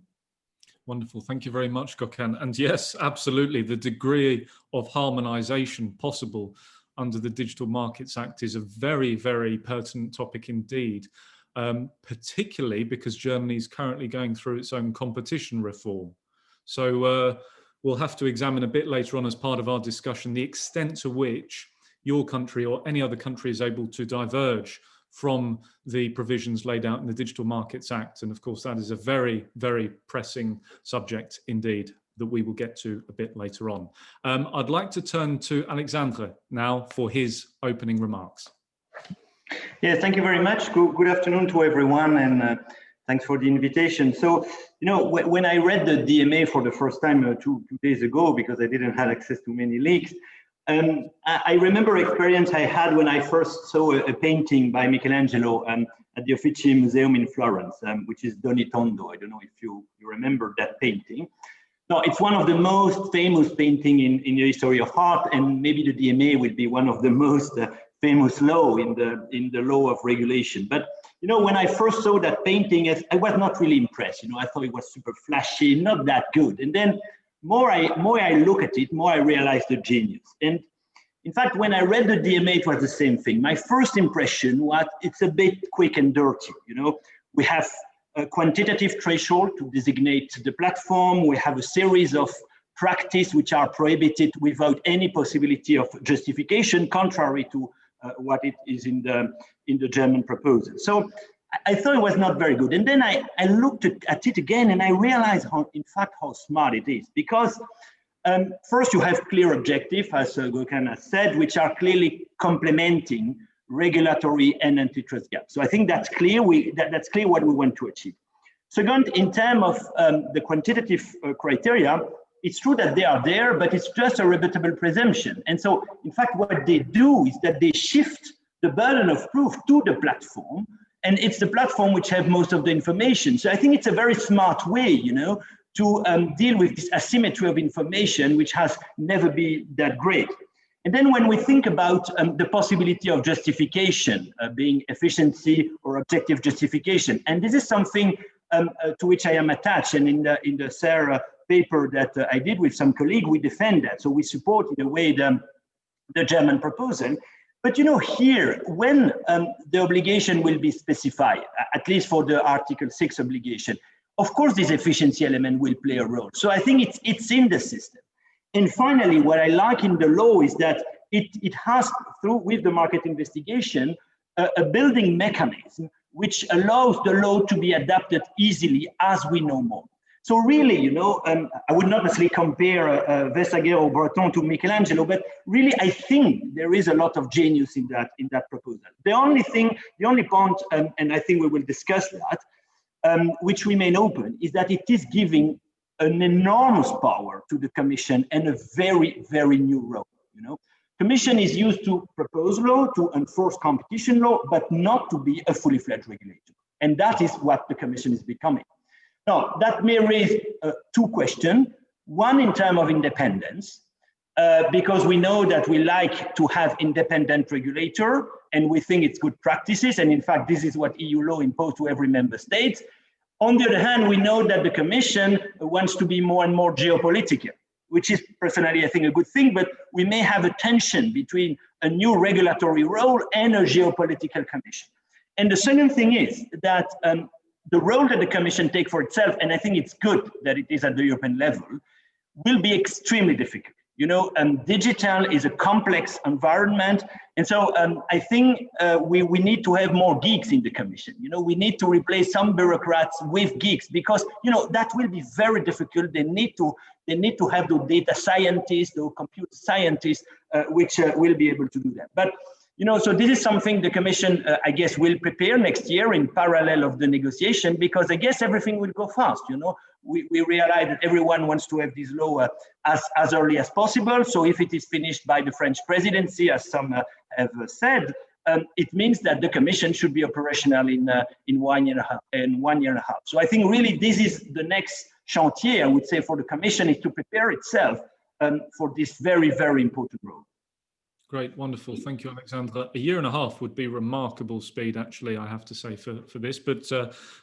Wonderful. Thank you very much, Gökhan. And yes, absolutely. The degree of harmonization possible under the Digital Markets Act is a very, very pertinent topic indeed, particularly because Germany is currently going through its own competition reform. So we'll have to examine a bit later on as part of our discussion the extent to which your country or any other country is able to diverge from the provisions laid out in the Digital Markets Act. And of course, that is a very, very pressing subject indeed that we will get to a bit later on. I'd like to turn to Alexandre now for his opening remarks. Yes, thank you very much. Good afternoon to everyone, and thanks for the invitation. So, you know, when I read the DMA for the first time two days ago, because I didn't have access to many leaks, I remember experience I had when I first saw a painting by Michelangelo at the Uffizi Museum in Florence, which is Doni Tondo. I don't know if you remember that painting. No, it's one of the most famous painting in the history of art, and maybe the DMA will be one of the most famous law in the law of regulation. But you know, when I first saw that painting, I was not really impressed. You know, I thought it was super flashy, not that good. And then more I look at it, more I realize the genius. And in fact, when I read the DMA, it was the same thing. My first impression was it's a bit quick and dirty. You know, we have a quantitative threshold to designate the platform. We have a series of practice which are prohibited without any possibility of justification, contrary to what it is in the German proposal. So I thought it was not very good. And then I looked at it again, and I realized in fact how smart it is. Because first you have clear objectives, as Gökhan has said, which are clearly complementing regulatory and antitrust gaps. So I think that's clear. That's clear what we want to achieve. Second, in terms of the quantitative criteria, it's true that they are there, but it's just a rebuttable presumption. And so, in fact, what they do is that they shift the burden of proof to the platform, and it's the platform which have most of the information. So I think it's a very smart way, you know, to deal with this asymmetry of information, which has never been that great. And then when we think about the possibility of justification, being efficiency or objective justification, and this is something to which I am attached, and in the SARA paper that I did with some colleague, we defend that. So we support in a way the German proposal. But you know, here, when the obligation will be specified, at least for the Article 6 obligation, of course, this efficiency element will play a role. So I think it's in the system. And finally, what I like in the law is that it has, with the market investigation, a building mechanism which allows the law to be adapted easily as we know more. So really, you know, I would not necessarily compare Vestager or Breton to Michelangelo, but really I think there is a lot of genius in that proposal. The only point, and I think we will discuss that, which remain open, is that it is giving an enormous power to the Commission and a very, very new role. You know, Commission is used to propose law, to enforce competition law, but not to be a fully fledged regulator. And that is what the Commission is becoming. Now, that may raise two questions. One, in terms of independence, because we know that we like to have independent regulator, and we think it's good practices. And in fact, this is what EU law imposed to every member state. On the other hand, we know that the Commission wants to be more and more geopolitical, which is personally, I think, a good thing, but we may have a tension between a new regulatory role and a geopolitical Commission. And the second thing is that the role that the Commission takes for itself, and I think it's good that it is at the European level, will be extremely difficult. You know, digital is a complex environment. And so I think we need to have more geeks in the Commission. You know, we need to replace some bureaucrats with geeks, because, you know, that will be very difficult. They need to have the data scientists, the computer scientists, which will be able to do that. But, you know, so this is something the Commission, I guess, will prepare next year in parallel of the negotiation, because I guess everything will go fast. You know, we realize that everyone wants to have this law as early as possible. So if it is finished by the French presidency, as some have said, it means that the Commission should be operational in 1 year and a half. So I think really this is the next chantier, I would say, for the Commission, is to prepare itself for this very, very important role. Great, wonderful. Thank you, Alexandra. A year and a half would be remarkable speed, actually, I have to say, for this. But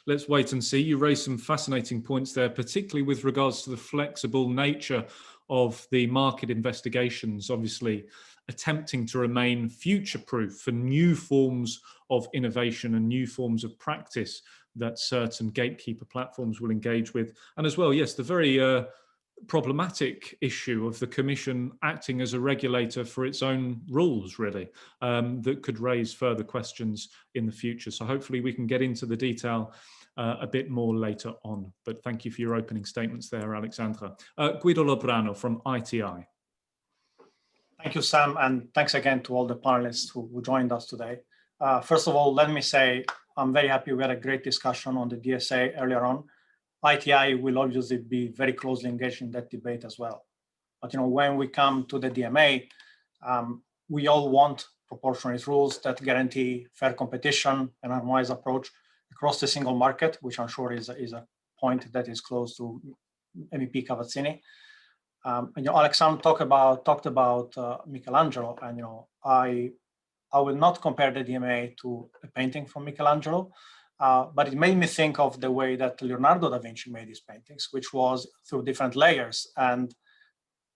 let's wait and see. You raised some fascinating points there, particularly with regards to the flexible nature of the market investigations, obviously attempting to remain future-proof for new forms of innovation and new forms of practice that certain gatekeeper platforms will engage with. And as well, yes, the very problematic issue of the Commission acting as a regulator for its own rules, really, that could raise further questions in the future. So hopefully we can get into the detail a bit more later on. But thank you for your opening statements there, Alexandra. Guido Lobrano from ITI. Thank you, Sam, and thanks again to all the panelists who joined us today. First of all, let me say I'm very happy we had a great discussion on the DSA earlier on. ITI will obviously be very closely engaged in that debate as well. But when we come to the DMA, we all want proportionate rules that guarantee fair competition and a wise approach across the single market, which I'm sure is a point that is close to MEP Cavazzini. Alexandra talked about Michelangelo, and I will not compare the DMA to a painting from Michelangelo. But it made me think of the way that Leonardo da Vinci made his paintings, which was through different layers. And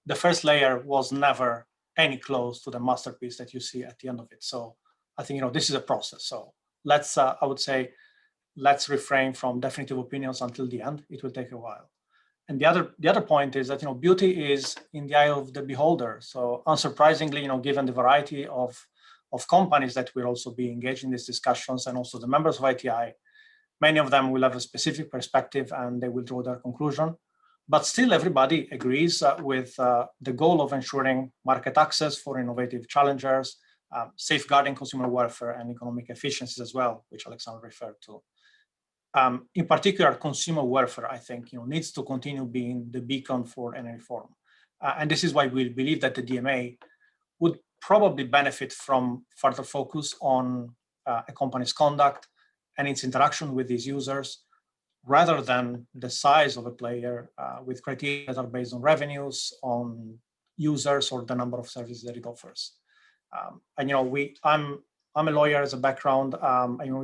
the first layer was never any close to the masterpiece that you see at the end of it. So I think, this is a process. So let's, I would say, let's refrain from definitive opinions until the end. It will take a while. And the other point is that, beauty is in the eye of the beholder. So unsurprisingly, given the variety of companies that will also be engaged in these discussions, and also the members of ITI, many of them will have a specific perspective and they will draw their conclusion. But still everybody agrees with the goal of ensuring market access for innovative challengers, safeguarding consumer welfare and economic efficiencies as well, which Alexandra referred to. In particular, consumer welfare, I think, needs to continue being the beacon for any reform. And this is why we believe that the DMA would probably benefit from further focus on a company's conduct and its interaction with these users, rather than the size of a player with criteria that are based on revenues, on users, or the number of services that it offers. And I'm a lawyer as a background.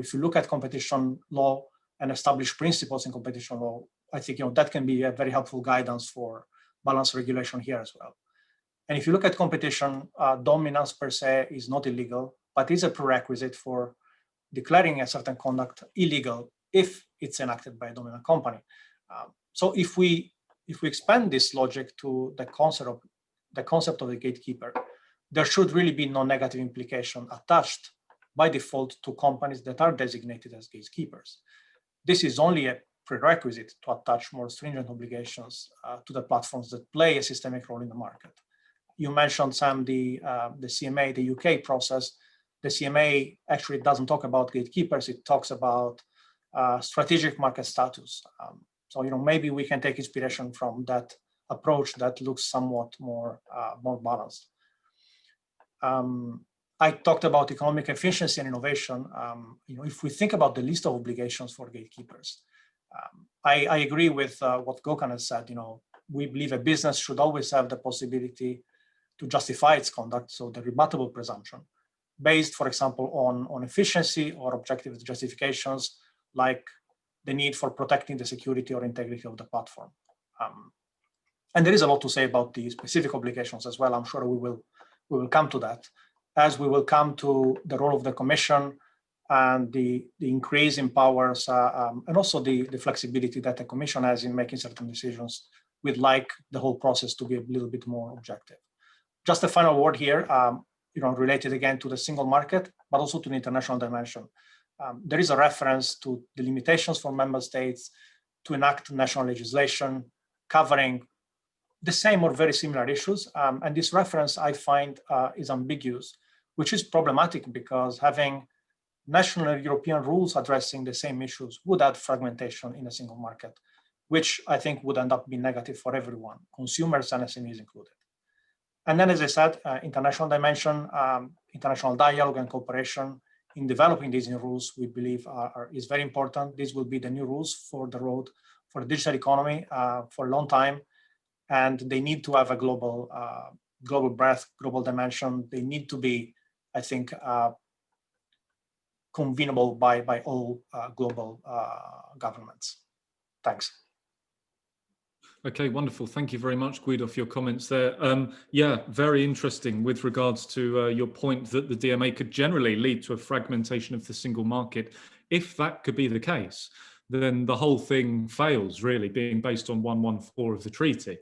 If you look at competition law and established principles in competition law, I think that can be a very helpful guidance for balanced regulation here as well. And if you look at competition, dominance per se is not illegal, but is a prerequisite for declaring a certain conduct illegal if it's enacted by a dominant company. So if we expand this logic to the concept of the gatekeeper, there should really be no negative implication attached by default to companies that are designated as gatekeepers. This is only a prerequisite to attach more stringent obligations to the platforms that play a systemic role in the market. You mentioned, Sam, the CMA, the UK process. The CMA actually doesn't talk about gatekeepers. It talks about strategic market status. So maybe we can take inspiration from that approach that looks somewhat more balanced. I talked about economic efficiency and innovation. If we think about the list of obligations for gatekeepers, I agree with what Gökhan has said. We believe a business should always have the possibility to justify its conduct, so the rebuttable presumption, based, for example, on efficiency or objective justifications, like the need for protecting the security or integrity of the platform. And there is a lot to say about the specific obligations as well. I'm sure we will come to that, as we will come to the role of the Commission and the increase in powers, and also the flexibility that the Commission has in making certain decisions. We'd like the whole process to be a little bit more objective. Just a final word here, related again to the single market, but also to the international dimension. There is a reference to the limitations for member states to enact national legislation covering the same or very similar issues. And this reference, I find, is ambiguous, which is problematic because having national European rules addressing the same issues would add fragmentation in a single market, which I think would end up being negative for everyone, consumers and SMEs included. And then, as I said, international dimension, international dialogue and cooperation in developing these new rules, we believe is very important. These will be the new rules for the road for the digital economy for a long time, and they need to have a global global breadth, global dimension, they need to be, I think, convenable by all global governments. Thanks. Okay, wonderful. Thank you very much, Guido, for your comments there. Yeah, very interesting with regards to your point that the DMA could generally lead to a fragmentation of the single market. If that could be the case, then the whole thing fails, really, being based on 114 of the treaty.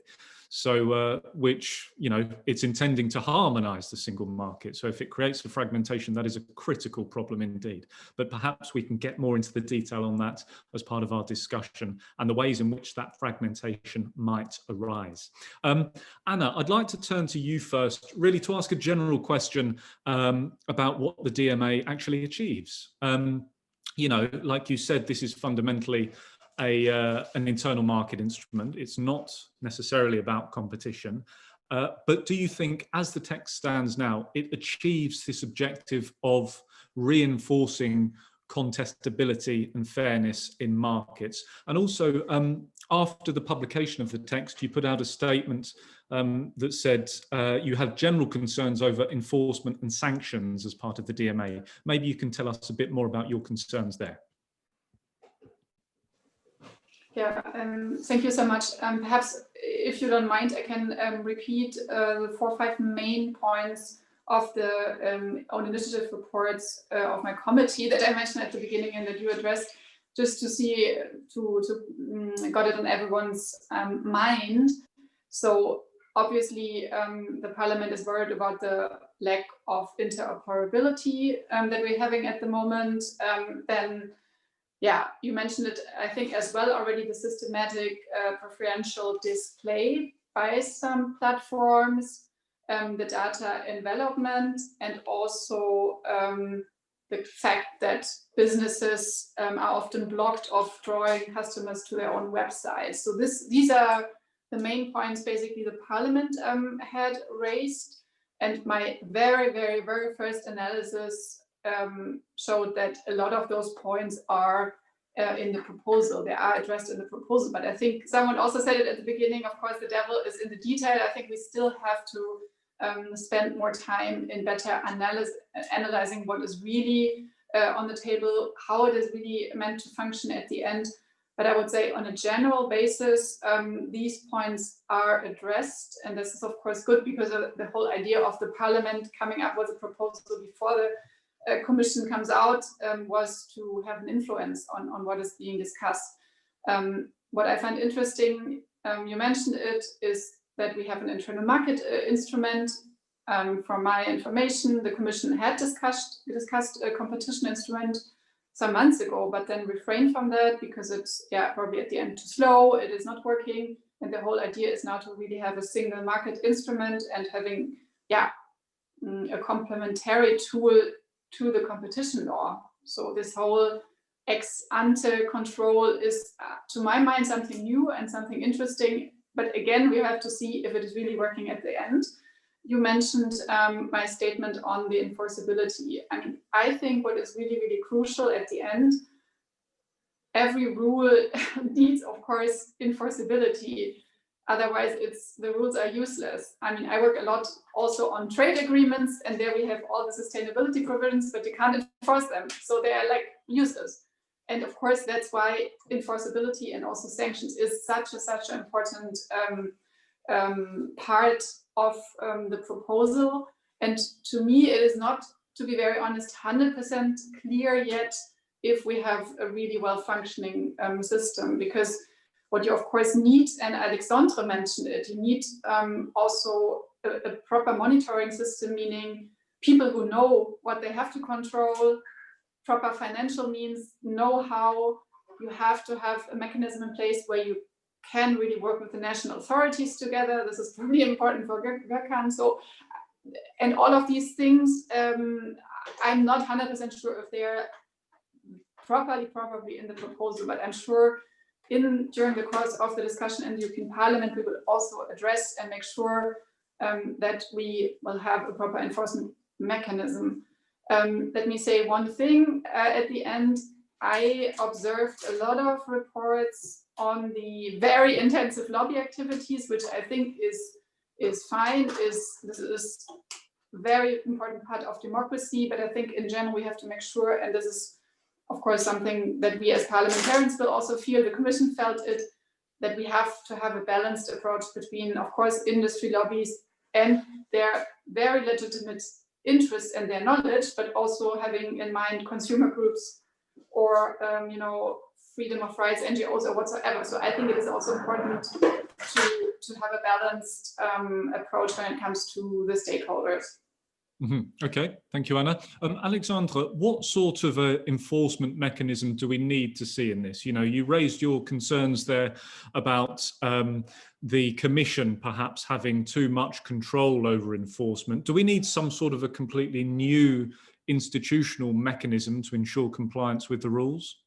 So, which, you know, it's intending to harmonise the single market. So if it creates a fragmentation, that is a critical problem indeed. But perhaps we can get more into the detail on that as part of our discussion and the ways in which that fragmentation might arise. Anna, I'd like to turn to you first, really to ask a general question about what the DMA actually achieves. You know, like you said, this is fundamentally an internal market instrument. It's not necessarily about competition. But do you think, as the text stands now, it achieves this objective of reinforcing contestability and fairness in markets? And also, after the publication of the text, you put out a statement that said you had general concerns over enforcement and sanctions as part of the DMA. Maybe you can tell us a bit more about your concerns there. Yeah, thank you so much. Perhaps, if you don't mind, I can repeat the 4 or 5 main points of the own initiative reports of my committee that I mentioned at the beginning and that you addressed, just to see, got it on everyone's mind. So obviously, the Parliament is worried about the lack of interoperability that we're having at the moment. Then, yeah, you mentioned it, I think, as well already, the systematic preferential display by some platforms, the data envelopment, and also the fact that businesses are often blocked of drawing customers to their own websites. So these are the main points basically the Parliament had raised. And my very, very, very first analysis showed that a lot of those points are in the proposal. They are addressed in the proposal. But I think someone also said it at the beginning, of course, the devil is in the detail. I think we still have to spend more time in better analyzing what is really on the table, how it is really meant to function at the end. But I would say on a general basis, these points are addressed. And this is, of course, good because of the whole idea of the Parliament coming up with a proposal before the Commission comes out was to have an influence on what is being discussed. What I find interesting, you mentioned it, is that we have an internal market instrument. From my information, the Commission had discussed a competition instrument some months ago, but then refrained from that because it's probably at the end too slow, it is not working. And the whole idea is now to really have a single market instrument and having a complementary tool to the competition law. So this whole ex ante control is, to my mind, something new and something interesting. But again, we have to see if it is really working at the end. You mentioned my statement on the enforceability. I mean, I think what is really, really crucial at the end, every rule needs, of course, enforceability. Otherwise, the rules are useless. I mean, I work a lot also on trade agreements, and there we have all the sustainability provisions, but you can't enforce them. So they are like useless. And of course, that's why enforceability and also sanctions is such an important part of the proposal. And to me, it is not, to be very honest, 100% clear yet if we have a really well-functioning system, because what you of course need, and Alexandre mentioned it, you need also a proper monitoring system, meaning people who know what they have to control, proper financial means, know-how. You have to have a mechanism in place where you can really work with the national authorities together. This is really important for GERCAN. So, and all of these things, I'm not 100% sure if they're probably in the proposal, but I'm sure during the course of the discussion in the European Parliament, we will also address and make sure that we will have a proper enforcement mechanism. Let me say one thing at the end. I observed a lot of reports on the very intensive lobby activities, which I think is is fine. This is a very important part of democracy, but I think in general we have to make sure, and this is of course something that we as parliamentarians will also feel, the Commission felt it, that we have to have a balanced approach between, of course, industry lobbies and their very legitimate interests and their knowledge, but also having in mind consumer groups or you know, freedom of rights, NGOs or whatsoever. So I think it is also important to have a balanced approach when it comes to the stakeholders. Okay, thank you, Anna. Alexandra, what sort of enforcement mechanism do we need to see in this? You know, you raised your concerns there about the Commission perhaps having too much control over enforcement. Do we need some sort of a completely new institutional mechanism to ensure compliance with the rules?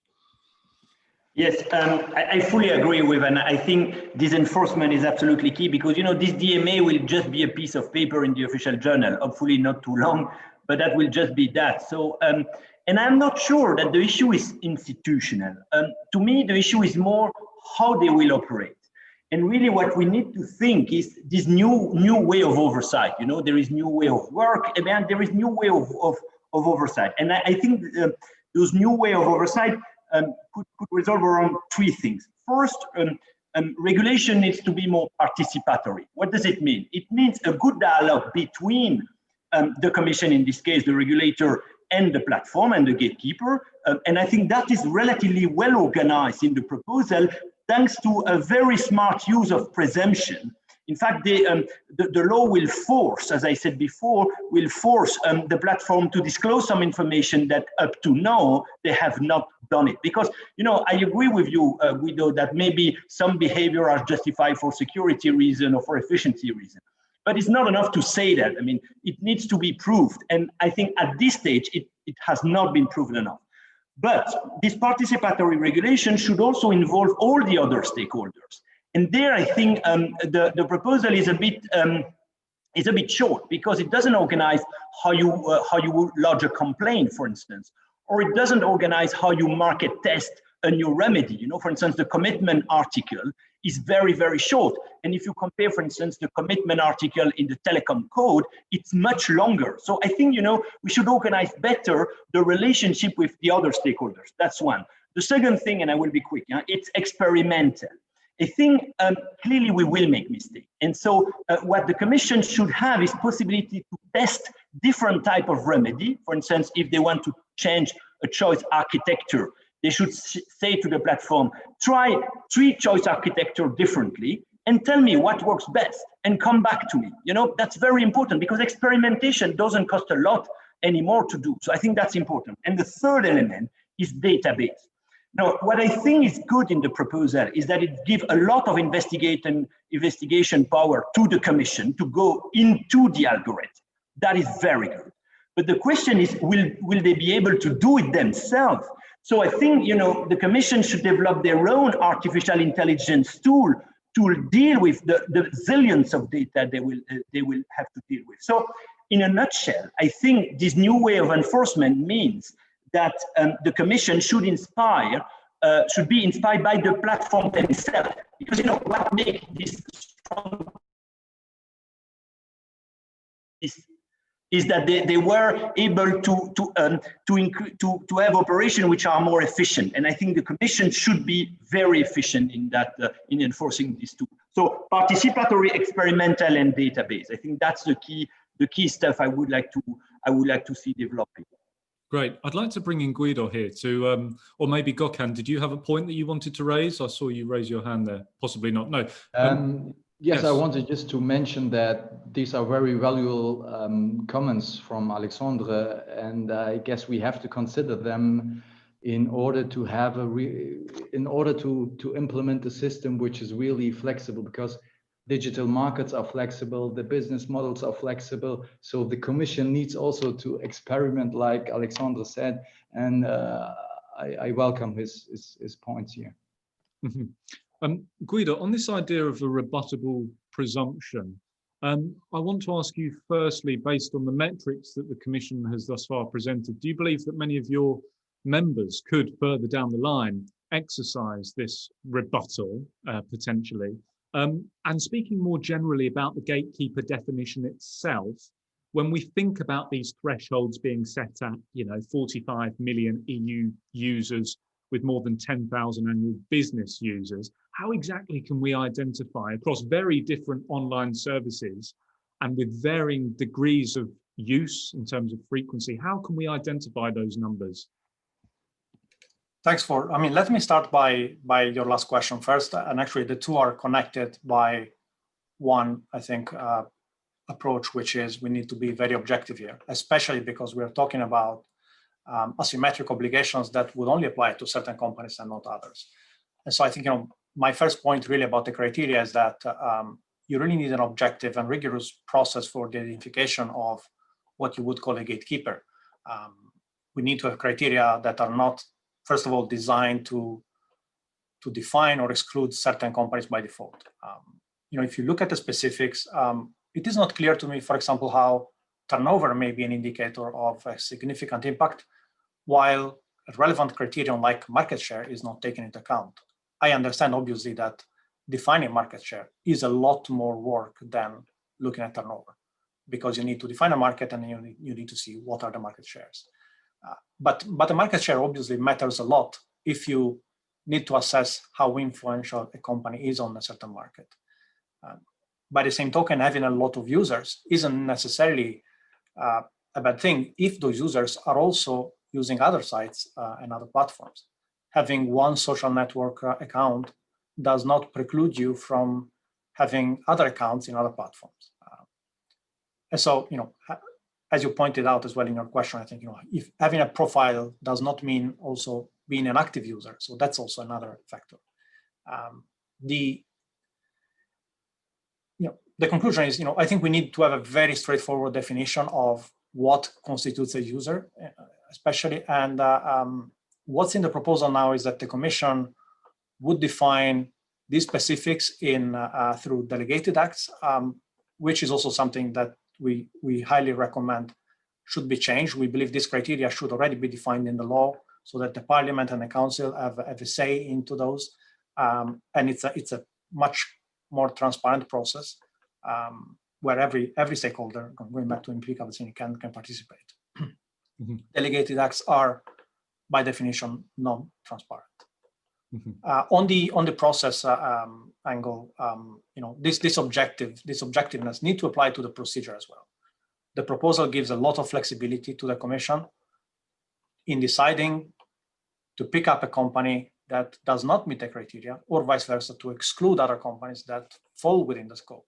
Yes, I fully agree with, and I think this enforcement is absolutely key because, you know, this DMA will just be a piece of paper in the official journal, hopefully not too long, but that will just be that. So, and I'm not sure that the issue is institutional. To me, the issue is more how they will operate. And really what we need to think is this new way of oversight. You know, there is new way of work, and then there is new way of oversight. And I think those new way of oversight could resolve around three things. First, regulation needs to be more participatory. What does it mean? It means a good dialogue between the Commission, in this case, the regulator, and the platform and the gatekeeper. And I think that is relatively well organized in the proposal, thanks to a very smart use of presumption. In fact, the law will force, as I said before, will force the platform to disclose some information that up to now they have not done it. Because, you know, I agree with you, Guido, that maybe some behavior are justified for security reason or for efficiency reason. But it's not enough to say that. I mean, it needs to be proved. And I think at this stage, it has not been proven enough. But this participatory regulation should also involve all the other stakeholders. And there, I think the proposal is a bit short because it doesn't organize how you would lodge a complaint, for instance, or it doesn't organize how you market test a new remedy. You know, for instance, the commitment article is very, very short. And if you compare, for instance, the commitment article in the telecom code, it's much longer. So I think, you know, we should organize better the relationship with the other stakeholders. That's one. The second thing, and I will be quick, it's experimental. I think clearly we will make mistakes. And so what the Commission should have is possibility to test different type of remedy. For instance, if they want to change a choice architecture, they should say to the platform, try 3 choice architecture differently and tell me what works best and come back to me. You know, that's very important because experimentation doesn't cost a lot anymore to do. So I think that's important. And the third element is database. Now, what I think is good in the proposal is that it gives a lot of investigation power to the Commission to go into the algorithm. That is very good. But the question is, will they be able to do it themselves? So I think, you know, the Commission should develop their own artificial intelligence tool to deal with the zillions of data they will have to deal with. So in a nutshell, I think this new way of enforcement means that the Commission should be inspired by the platform themselves, because, you know, what makes this strong is that they were able to have operations which are more efficient, and I think the Commission should be very efficient in that in enforcing these two. So participatory, experimental, and database. I think that's the key stuff I would like to see developing. Great. I'd like to bring in Guido here to, or maybe Gökhan, did you have a point that you wanted to raise? I saw you raise your hand there. Possibly not. No. Yes, I wanted just to mention that these are very valuable comments from Alexandre, and I guess we have to consider them in order to have to implement a system which is really flexible, because digital markets are flexible, the business models are flexible. So the Commission needs also to experiment, like Alexandre said, and I welcome his points here. Guido, on this idea of a rebuttable presumption, I want to ask you firstly, based on the metrics that the Commission has thus far presented, do you believe that many of your members could further down the line exercise this rebuttal potentially? And speaking more generally about the gatekeeper definition itself, when we think about these thresholds being set at, 45 million EU users with more than 10,000 annual business users, how exactly can we identify across very different online services and with varying degrees of use in terms of frequency, how can we identify those numbers? Thanks let me start by your last question first. And actually the two are connected by one, I think, approach, which is we need to be very objective here, especially because we're talking about asymmetric obligations that would only apply to certain companies and not others. And so I think, my first point really about the criteria is that you really need an objective and rigorous process for the identification of what you would call a gatekeeper. We need to have criteria that are not, first of all, designed to define or exclude certain companies by default. If you look at the specifics, it is not clear to me, for example, how turnover may be an indicator of a significant impact, while a relevant criterion like market share is not taken into account. I understand, obviously, that defining market share is a lot more work than looking at turnover, because you need to define a market and you need to see what are the market shares. But the market share obviously matters a lot if you need to assess how influential a company is on a certain market. By the same token, having a lot of users isn't necessarily a bad thing if those users are also using other sites and other platforms. Having one social network account does not preclude you from having other accounts in other platforms. And so, as you pointed out as well in your question, I think, if having a profile does not mean also being an active user. So that's also another factor. The conclusion is, I think we need to have a very straightforward definition of what constitutes a user, especially. And what's in the proposal now is that the Commission would define these specifics through delegated acts, which is also something that we highly recommend should be changed. We believe this criteria should already be defined in the law so that the Parliament and the Council have a say into those. And it's a much more transparent process where every stakeholder, going back to implicability, can participate. Mm-hmm. Delegated acts are, by definition, non-transparent. Mm-hmm. On the process angle, this objectiveness need to apply to the procedure as well. The proposal gives a lot of flexibility to the Commission in deciding to pick up a company that does not meet the criteria, or vice versa, to exclude other companies that fall within the scope.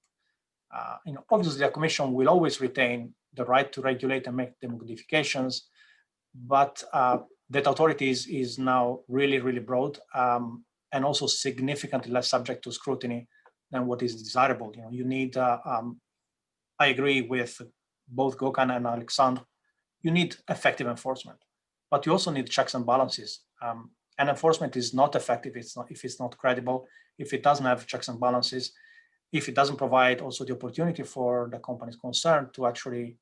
Obviously, the Commission will always retain the right to regulate and make the modifications, but that authority is now really, really broad and also significantly less subject to scrutiny than what is desirable. You need, I agree with both Gökhan and Alexandre, you need effective enforcement, but you also need checks and balances. And enforcement is not effective if it's not credible, if it doesn't have checks and balances, if it doesn't provide also the opportunity for the companies concerned to actually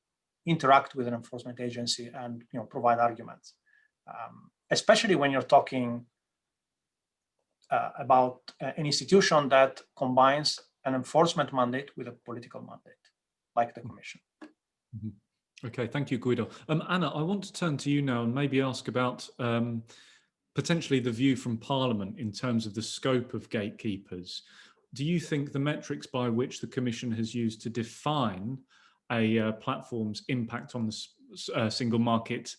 interact with an enforcement agency and provide arguments. Especially when you're talking about an institution that combines an enforcement mandate with a political mandate, like the Commission. Mm-hmm. Okay, thank you, Guido. Anna, I want to turn to you now and maybe ask about potentially the view from Parliament in terms of the scope of gatekeepers. Do you think the metrics by which the Commission has used to define a platform's impact on the single market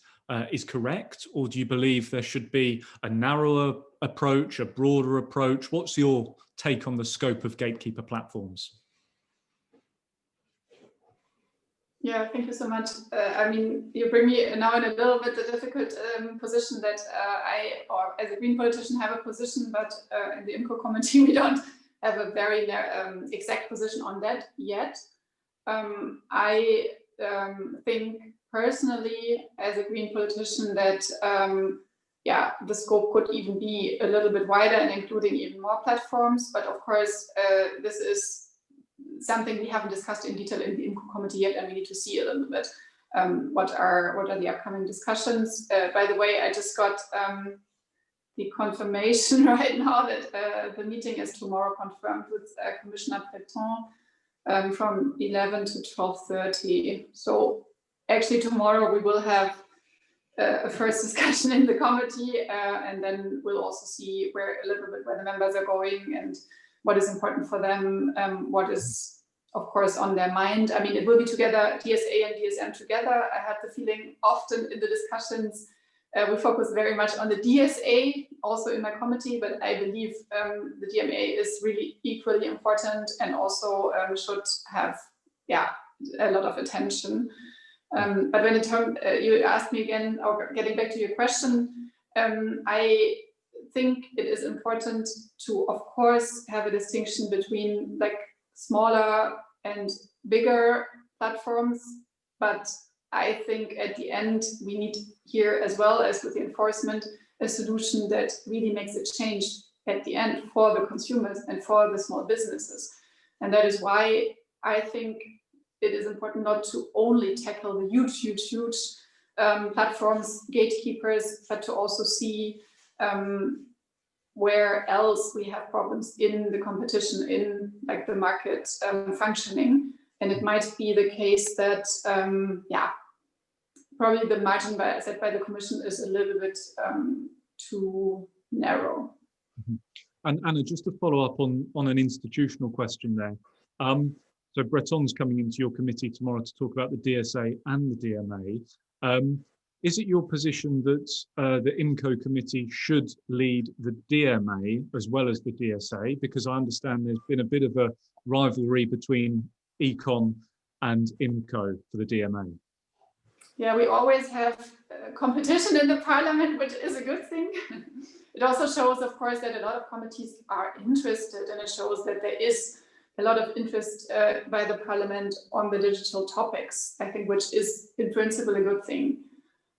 is correct, or do you believe there should be a narrower approach, a broader approach? What's your take on the scope of gatekeeper platforms? Yeah, thank you so much. You bring me now in a little bit a difficult position that or as a Green politician, have a position, but in the IMCO committee, we don't have a very exact position on that yet. I think personally, as a Green politician, that the scope could even be a little bit wider and including even more platforms. But of course, this is something we haven't discussed in detail in the IMCO committee yet, and we need to see a little bit what are the upcoming discussions. By the way, I just got the confirmation right now that the meeting is tomorrow confirmed with Commissioner Breton from 11 to 12:30. So actually tomorrow we will have a first discussion in the committee, and then we'll also see where the members are going and what is important for them, what is of course on their mind. I mean, it will be together, DSA and DSM together. I had the feeling often in the discussions we focus very much on the DSA also in my committee, but I believe the DMA is really equally important and also should have a lot of attention. But when you asked me again, or getting back to your question, I think it is important to, of course, have a distinction between like smaller and bigger platforms. But I think at the end, we need here, as well as with the enforcement, a solution that really makes a change at the end for the consumers and for the small businesses. And that is why I think it is important not to only tackle the huge platforms, gatekeepers, but to also see where else we have problems in the competition, in like the market functioning. And it might be the case that, probably the margin set by the Commission is a little bit too narrow. And Anna, just to follow up on an institutional question there. So Breton's coming into your committee tomorrow to talk about the DSA and the DMA. Is it your position that the IMCO committee should lead the DMA as well as the DSA? Because I understand there's been a bit of a rivalry between Econ and IMCO for the DMA. Yeah, we always have competition in the parliament, which is a good thing. It also shows, of course, that a lot of committees are interested, and it shows that there is a lot of interest by the parliament on the digital topics, I think, which is in principle a good thing.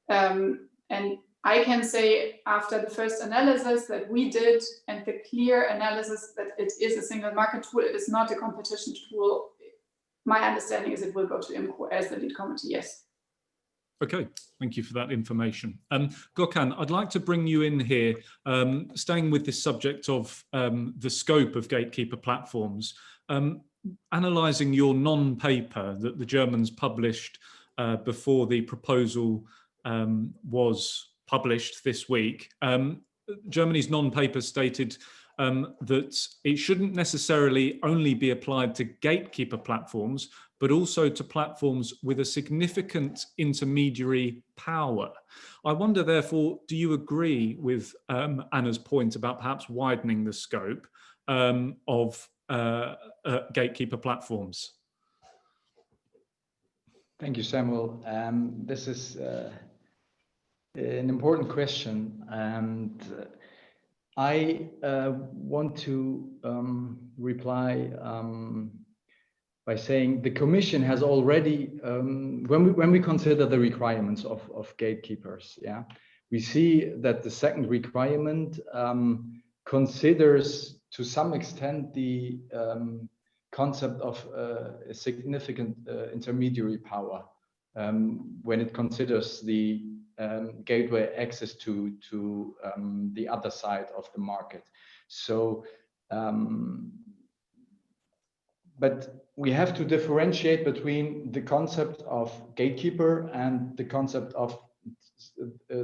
And I can say after the first analysis that we did and the clear analysis that it is a single market tool, it is not a competition tool. My understanding is it will go to IMCO as the lead committee, yes. Okay, thank you for that information. Gökhan, I'd like to bring you in here, staying with this subject of the scope of gatekeeper platforms, analysing your non-paper that the Germans published before the proposal was published this week. Germany's non-paper stated that it shouldn't necessarily only be applied to gatekeeper platforms, but also to platforms with a significant intermediary power. I wonder, therefore, do you agree with Anna's point about perhaps widening the scope of gatekeeper platforms? Thank you, Samuel. This is an important question, and I want to reply by saying the Commission has already, when we consider the requirements of gatekeepers, we see that the second requirement considers to some extent the concept of a significant intermediary power when it considers the gateway access to the other side of the market. So, but we have to differentiate between the concept of gatekeeper and the concept of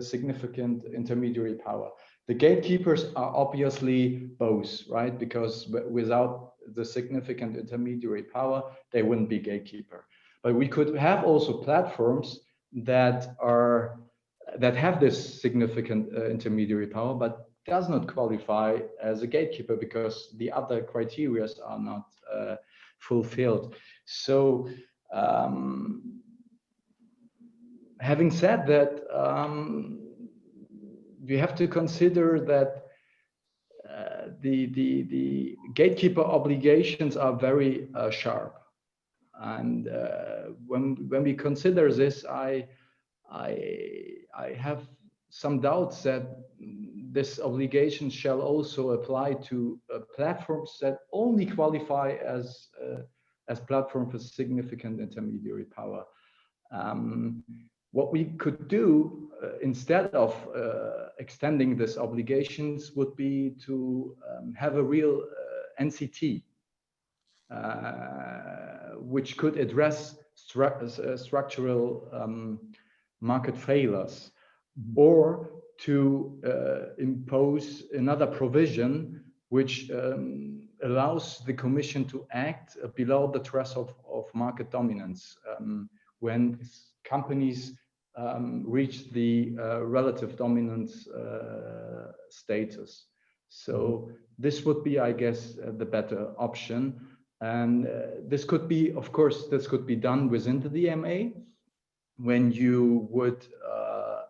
significant intermediary power. The gatekeepers are obviously both, right? Because without the significant intermediary power, they wouldn't be gatekeeper. But we could have also platforms that have this significant intermediary power, but does not qualify as a gatekeeper because the other criteria are not fulfilled. So having said that, we have to consider that the gatekeeper obligations are very sharp. And when we consider this, I have some doubts that this obligation shall also apply to platforms that only qualify as platforms with significant intermediary power. What we could do instead of extending these obligations would be to have a real NCT, which could address structural market failures, or to impose another provision which allows the Commission to act below the threshold of market dominance when companies reach the relative dominance status. So this would be, I guess, the better option. And this could be, of course, this could be done within the DMA when you would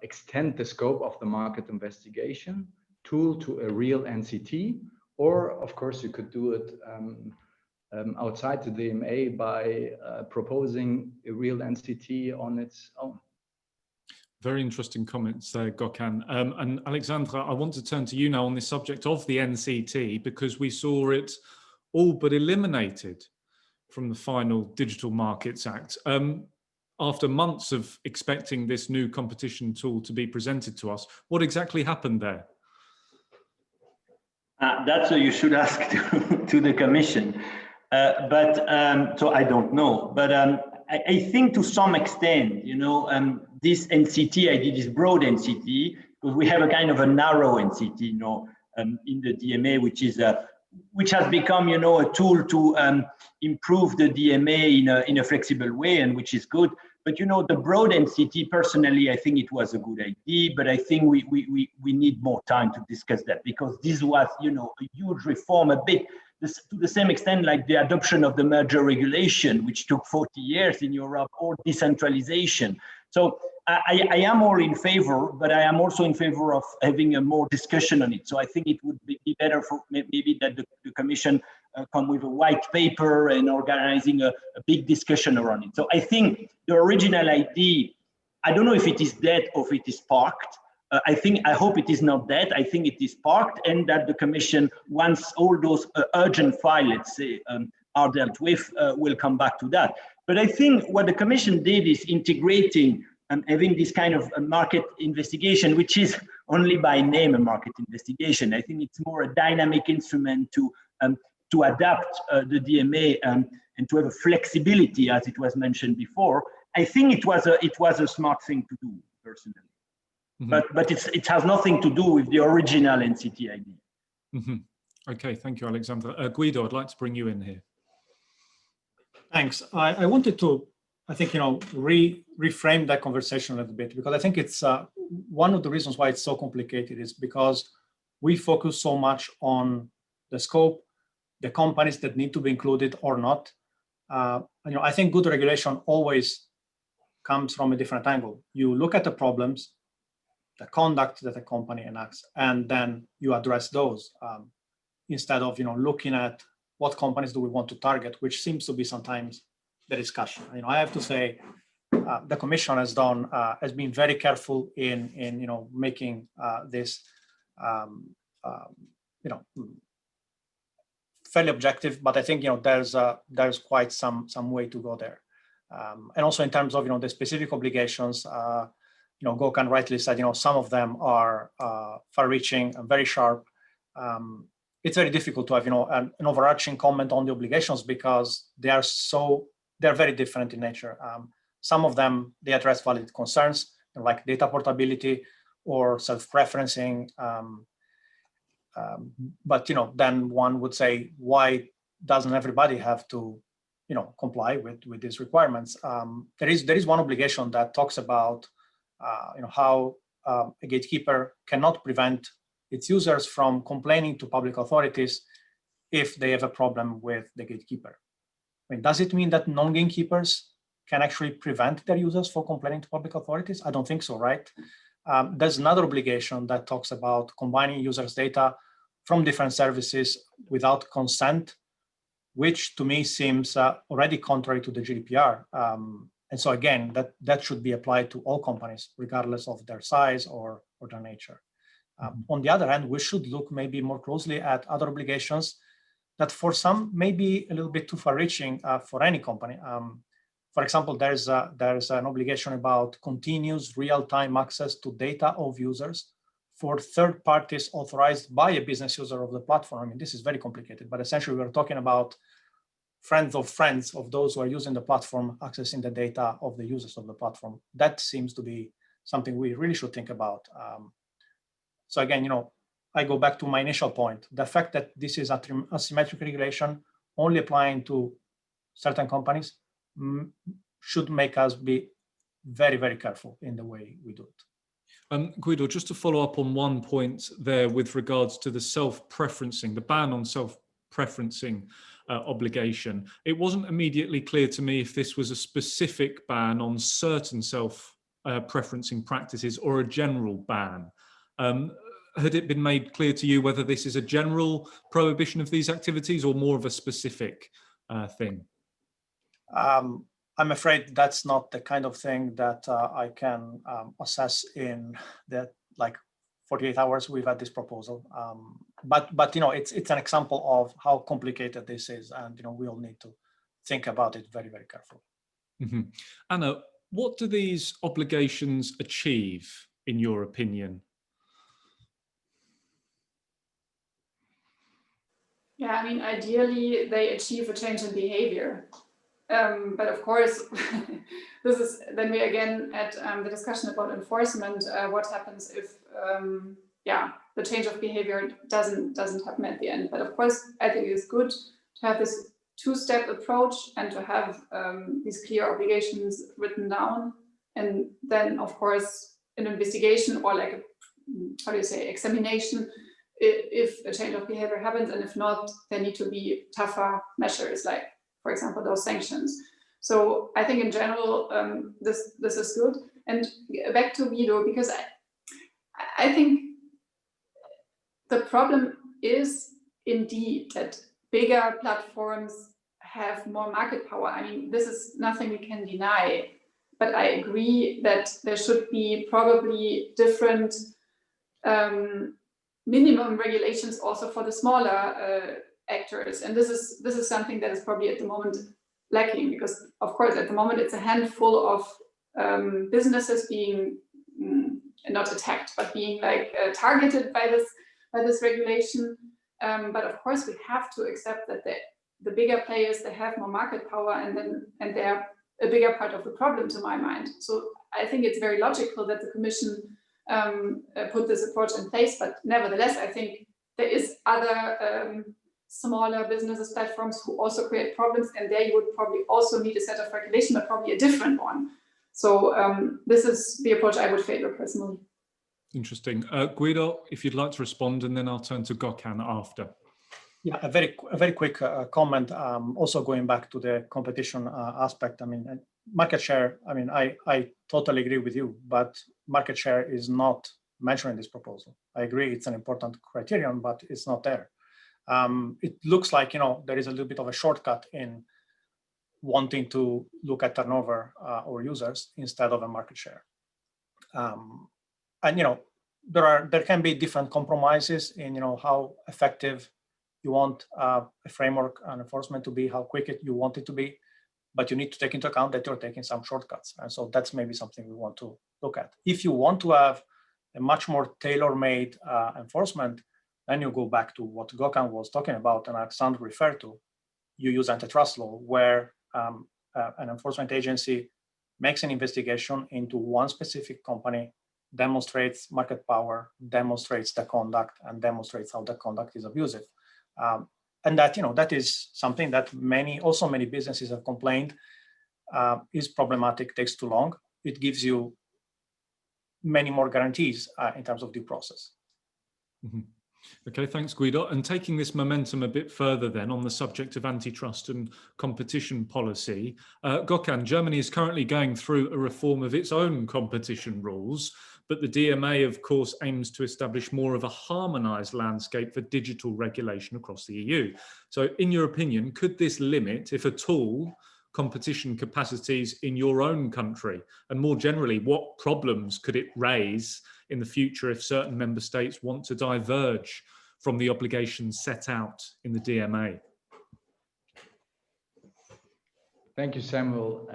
extend the scope of the market investigation tool to a real NCT, or of course you could do it outside the DMA by proposing a real NCT on its own. Very interesting comments there, Gökhan. And Alexandra, I want to turn to you now on the subject of the NCT, because we saw it all but eliminated from the final Digital Markets Act. After months of expecting this new competition tool to be presented to us, what exactly happened there? That's what you should ask to the Commission. So I don't know. But I think to some extent, you know, this NCT idea, this broad NCT, because we have a kind of a narrow NCT, you know, in the DMA, which has become, you know, a tool to improve the DMA in a flexible way, and which is good. But, you know, the broad NCT, personally, I think it was a good idea, but I think we need more time to discuss that, because this was, you know, a huge reform, a bit to the same extent like the adoption of the merger regulation, which took 40 years in Europe, or decentralization. So I am all in favor, but I am also in favor of having a more discussion on it. So I think it would be better for maybe that the Commission come with a white paper and organizing a big discussion around it. So I think the original idea, I don't know if it is dead or if it is parked. I hope it is not dead. I think it is parked, and that the Commission, once all those urgent files, let's say, are dealt with, will come back to that. But I think what the Commission did is integrating and having this kind of a market investigation, which is only by name a market investigation. I think it's more a dynamic instrument to adapt the DMA and to have a flexibility, as it was mentioned before. I think it was a smart thing to do, personally. Mm-hmm. But it has nothing to do with the original NCT idea. Mm-hmm. Okay, thank you, Alexandra. Guido, I'd like to bring you in here. Thanks. I wanted to, I think, you know, reframe that conversation a little bit, because I think it's one of the reasons why it's so complicated is because we focus so much on the scope, the companies that need to be included or not. You know, I think good regulation always comes from a different angle. You look at the problems, the conduct that a company enacts, and then you address those instead of, you know, looking at what companies do we want to target, which seems to be sometimes the discussion. You know, I have to say the Commission has been very careful in you know, making this you know, fairly objective, but I think, you know, there's quite some way to go there. And also in terms of, you know, the specific obligations, you know, Gökhan rightly said, you know, some of them are far-reaching and very sharp. It's very difficult to have, you know, an overarching comment on the obligations, because they're very different in nature. Some of them, they address valid concerns, you know, like data portability or self-preferencing. But, you know, then one would say, why doesn't everybody have to, you know, comply with these requirements? There is one obligation that talks about, you know, how a gatekeeper cannot prevent its users from complaining to public authorities if they have a problem with the gatekeeper. I mean, does it mean that non-gatekeepers can actually prevent their users from complaining to public authorities? I don't think so, right? There's another obligation that talks about combining users' data from different services without consent, which to me seems already contrary to the GDPR. And so again, that should be applied to all companies, regardless of their size or their nature. On the other hand, we should look maybe more closely at other obligations that for some may be a little bit too far-reaching for any company. For example, there's an obligation about continuous real-time access to data of users for third parties authorized by a business user of the platform. I mean, this is very complicated, but essentially we're talking about friends of those who are using the platform accessing the data of the users of the platform. That seems to be something we really should think about. So again, you know, I go back to my initial point. The fact that this is asymmetric regulation only applying to certain companies should make us be very, very careful in the way we do it. Guido, just to follow up on one point there with regards to the self-preferencing, the ban on self-preferencing obligation. It wasn't immediately clear to me if this was a specific ban on certain self-preferencing practices or a general ban. Had it been made clear to you whether this is a general prohibition of these activities or more of a specific thing? I'm afraid that's not the kind of thing that I can assess in the 48 hours we've had this proposal. But you know, it's an example of how complicated this is, and you know, we all need to think about it very, very carefully. Mm-hmm. Anna, what do these obligations achieve, in your opinion? Yeah, I mean, ideally they achieve a change in behavior. But of course, this is then we again at the discussion about enforcement. What happens if, yeah, the change of behavior doesn't happen at the end? But of course, I think it's good to have this two-step approach and to have these clear obligations written down, and then of course an investigation or like a, how do you say, examination if a change of behavior happens, and if not, there need to be tougher measures, like, for example, those sanctions. So I think in general, this is good. And back to Guido, because I think the problem is indeed that bigger platforms have more market power. I mean, this is nothing we can deny, but I agree that there should be probably different minimum regulations also for the smaller actors, and this is something that is probably at the moment lacking, because of course at the moment it's a handful of businesses being not attacked but being like targeted by this regulation. But of course we have to accept that the bigger players, they have more market power, and they're a bigger part of the problem, to my mind. So I think it's very logical that the Commission put this approach in place, but nevertheless I think there is other smaller businesses, platforms who also create problems, and there you would probably also need a set of regulation, but probably a different one. So this is the approach I would favor personally. Interesting. Guido, if you'd like to respond, and then I'll turn to Gökhan after. Yeah, a very quick comment. Also going back to the competition aspect. I mean, market share. I mean, I totally agree with you, but market share is not mentioned in this proposal. I agree it's an important criterion, but it's not there. It looks like, you know, there is a little bit of a shortcut in wanting to look at turnover or users instead of a market share. And you know, there can be different compromises in, you know, how effective you want a framework and enforcement to be, how quick you want it to be, but you need to take into account that you're taking some shortcuts, and so that's maybe something we want to look at. If you want to have a much more tailor-made enforcement, then you go back to what Gökhan was talking about and Alexandre referred to. You use antitrust law, where an enforcement agency makes an investigation into one specific company, demonstrates market power, demonstrates the conduct, and demonstrates how the conduct is abusive. And that, you know, that is something that many businesses have complained is problematic, takes too long. It gives you many more guarantees in terms of due process. Mm-hmm. Okay, thanks, Guido. And taking this momentum a bit further then on the subject of antitrust and competition policy, Gökhan, Germany is currently going through a reform of its own competition rules, but the DMA, of course, aims to establish more of a harmonised landscape for digital regulation across the EU. So in your opinion, could this limit, if at all, competition capacities in your own country? And more generally, what problems could it raise in the future if certain member states want to diverge from the obligations set out in the DMA? Thank you, Samuel.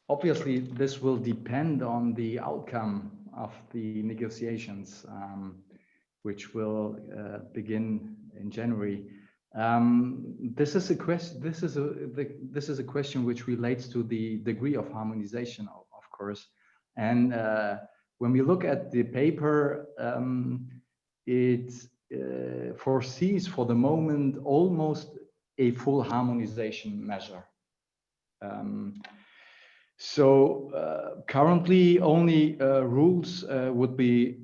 Obviously, this will depend on the outcome of the negotiations, which will begin in January. This is a question. This is a question which relates to the degree of harmonization, of course. And when we look at the paper, it foresees for the moment almost a full harmonization measure. Currently, only rules would be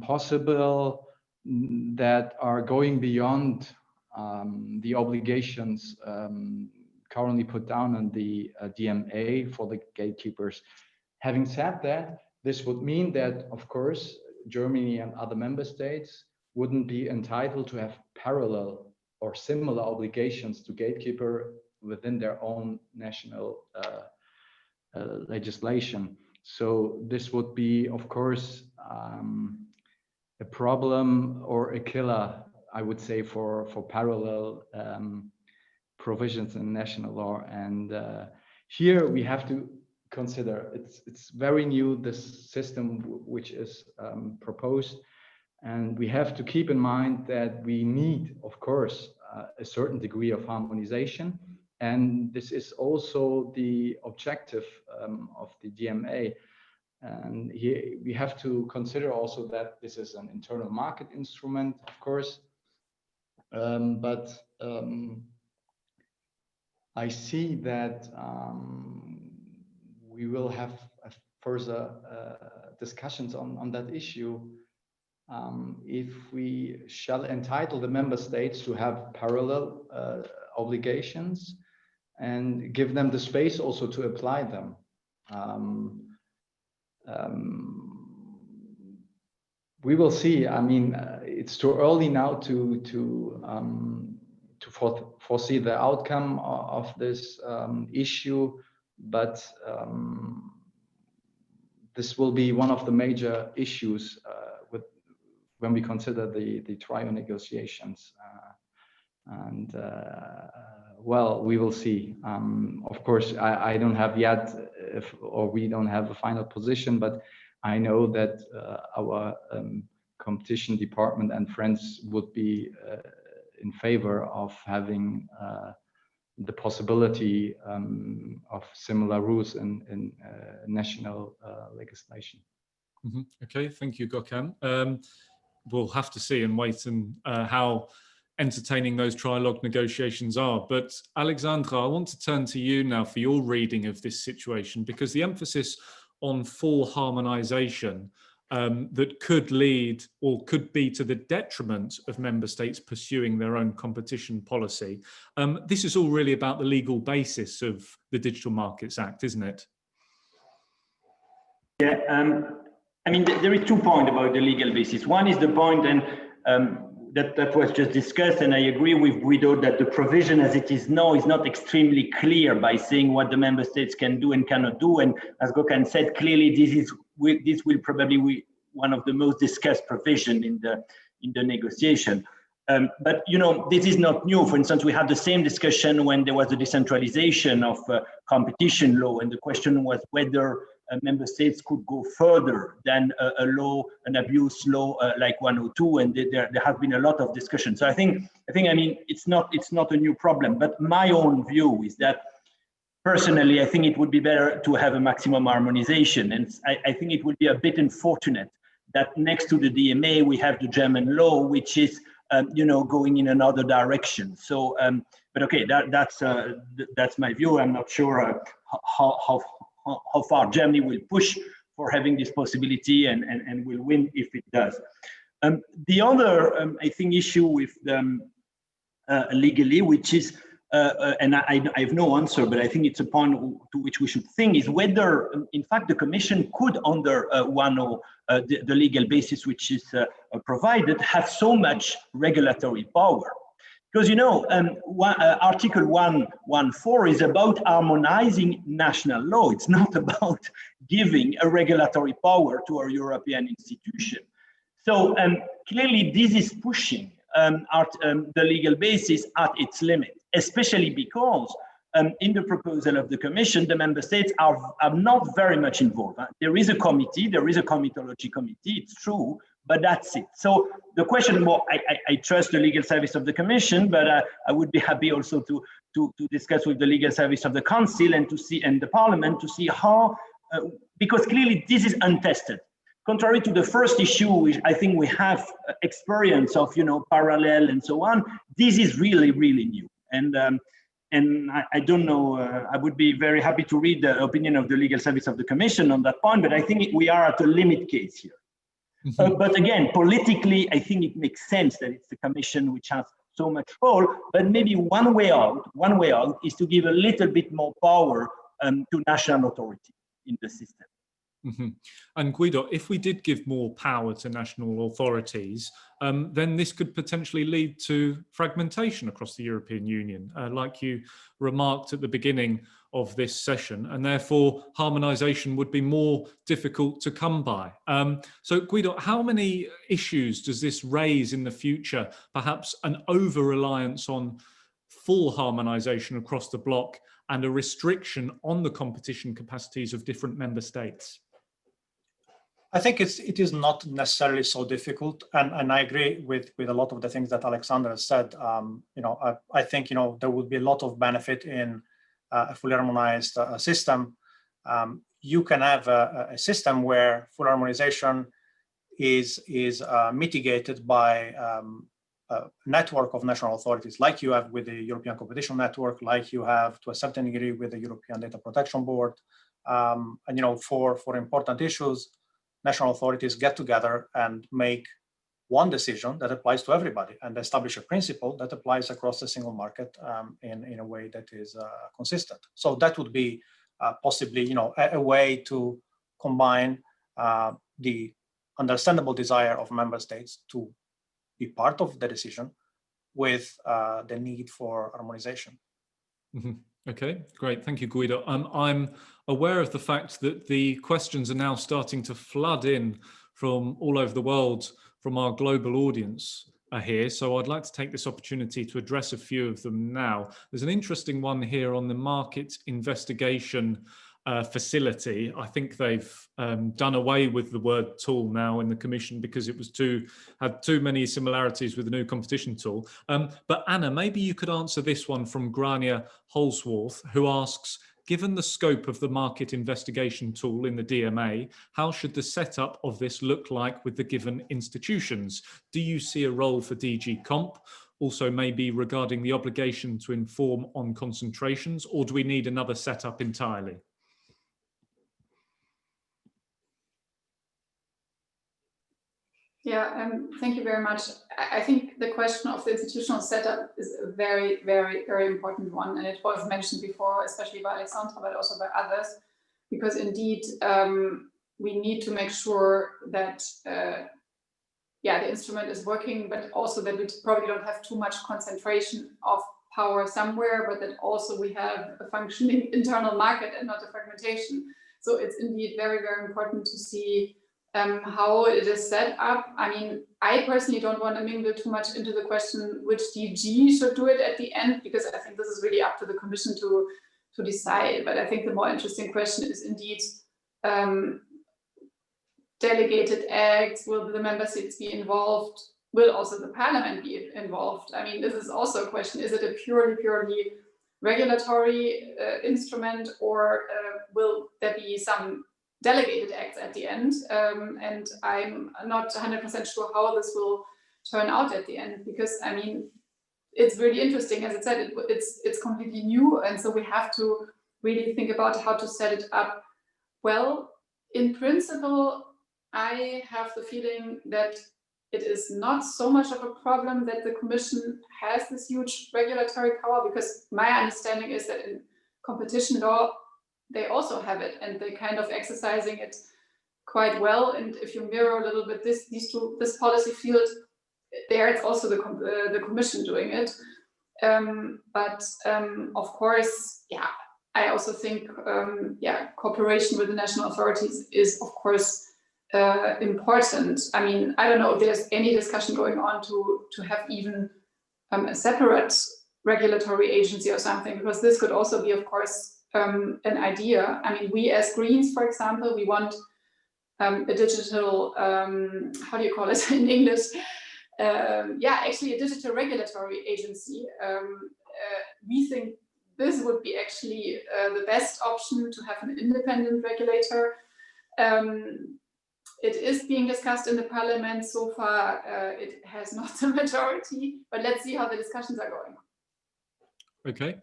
possible that are going beyond the obligations currently put down on the DMA for the gatekeepers. Having said that, this would mean that, of course, Germany and other member states wouldn't be entitled to have parallel or similar obligations to gatekeeper within their own national legislation. So this would be, of course, a problem or a killer, I would say, for parallel provisions in national law. And here we have to consider it's very new, this system which is proposed, and we have to keep in mind that we need, of course, a certain degree of harmonization. And this is also the objective of the DMA. And here we have to consider also that this is an internal market instrument, of course. But I see that we will have further discussions on that issue. If we shall entitle the member states to have parallel obligations and give them the space also to apply them. We will see. I mean, it's too early now to foresee the outcome of this issue, but this will be one of the major issues when we consider the trial negotiations. Well, we will see. Of course, I don't have yet, we don't have a final position, but I know that our competition department and friends would be in favor of having the possibility of similar rules in national legislation. Mm-hmm. Okay, thank you, Gökhan. We'll have to see and wait and how entertaining those trilogue negotiations are. But Alexandra, I want to turn to you now for your reading of this situation, because the emphasis on full harmonization that could lead or could be to the detriment of member states pursuing their own competition policy. This is all really about the legal basis of the Digital Markets Act, isn't it? Yeah, I mean, there is 2 points about the legal basis. One is the point, and that was just discussed, and I agree with Guido that the provision as it is now is not extremely clear by saying what the member states can do and cannot do. And as Gökhan said, clearly this will probably be one of the most discussed provision in the negotiation. But you know, this is not new. For instance, we had the same discussion when there was the decentralization of competition law, and the question was whether member states could go further than an abuse law like 102, and there has been a lot of discussion. So I think I mean it's not a new problem. But my own view is that personally I think it would be better to have a maximum harmonization, and I think it would be a bit unfortunate that next to the DMA we have the German law, which is you know, going in another direction. So, but okay, that's my view. I'm not sure how far Germany will push for having this possibility and will win if it does. The other, I think, issue with legally, which is, and I have no answer, but I think it's a point to which we should think, is whether, in fact, the Commission could, under the legal basis which is provided, have so much regulatory power. Because, you know, Article 114 is about harmonizing national law. It's not about giving a regulatory power to a European institution. So clearly this is pushing the legal basis at its limit, especially because in the proposal of the Commission, the member states are not very much involved. There is a committee, there is a comitology committee, it's true, but that's it. So the question, well, I trust the legal service of the Commission, but I would be happy also to discuss with the legal service of the Council and to see, and the Parliament, to see how, because clearly this is untested. Contrary to the first issue, which I think we have experience of, parallel and so on, this is really, really new. And I don't know, I would be very happy to read the opinion of the legal service of the Commission on that point, but I think we are at a limit case here. But again, politically, I think it makes sense that it's the Commission which has so much role, but maybe one way out is to give a little bit more power to national authority in the system. And Guido, if we did give more power to national authorities, then this could potentially lead to fragmentation across the European Union, like you remarked at the beginning of this session, and therefore harmonisation would be more difficult to come by. So Guido, how many issues does this raise in the future? Perhaps an over-reliance on full harmonisation across the bloc and a restriction on the competition capacities of different member states? I think it is not necessarily so difficult, and I agree with a lot of the things that Alexander has said. I think there would be a lot of benefit in a fully harmonized system. You can have a system where full harmonization is mitigated by a network of national authorities, like you have with the European Competition Network, like you have to a certain degree with the European Data Protection Board, and for important issues, national authorities get together and make one decision that applies to everybody and establish a principle that applies across the single market in a way that is consistent. So that would be possibly, a way to combine the understandable desire of member states to be part of the decision with the need for harmonization. Okay, great. Thank you, Guido. I'm aware of the fact that the questions are now starting to flood in from all over the world from our global audience here. So I'd like to take this opportunity to address a few of them now. There's an interesting one here on the market investigation facility. I think they've done away with the word tool now in the Commission because it was had too many similarities with the new competition tool. But Anna, maybe you could answer this one from Grania Holsworth, who asks, given the scope of the market investigation tool in the DMA, how should the setup of this look like with the given institutions? Do you see a role for DG Comp? Also maybe regarding the obligation to inform on concentrations, or do we need another setup entirely? Yeah, thank you very much. I think the question of the institutional setup is a very, very, very important one. And it was mentioned before, especially by Alexandra, but also by others, because indeed, we need to make sure that, the instrument is working, but also that we probably don't have too much concentration of power somewhere, but that also we have a functioning internal market and not a fragmentation. So it's indeed very, very important to see how it is set up. I mean, I personally don't want to mingle too much into the question which DG should do it at the end, because I think this is really up to the Commission to decide. But I think the more interesting question is indeed delegated acts. Will the member states be involved? Will also the Parliament be involved? I mean, this is also a question. Is it a purely regulatory instrument, or will there be some delegated acts at the end? And I'm not 100% sure how this will turn out at the end, because I mean, it's really interesting. As I said, it's completely new, and so we have to really think about how to set it up well. In principle, I have the feeling that it is not so much of a problem that the Commission has this huge regulatory power, because my understanding is that in competition law, they also have it, and they're kind of exercising it quite well. And if you mirror a little bit this policy field, there it's also the Commission doing it. But of course, I also think cooperation with the national authorities is of course important. I mean, I don't know if there's any discussion going on to have even a separate regulatory agency or something, because this could also be, of course, an idea. I mean, we as Greens, for example, we want a digital, how do you call it in English? Yeah, actually a digital regulatory agency. We think this would be actually the best option, to have an independent regulator. It is being discussed in the parliament. So far, it has not a majority, but let's see how the discussions are going. Okay.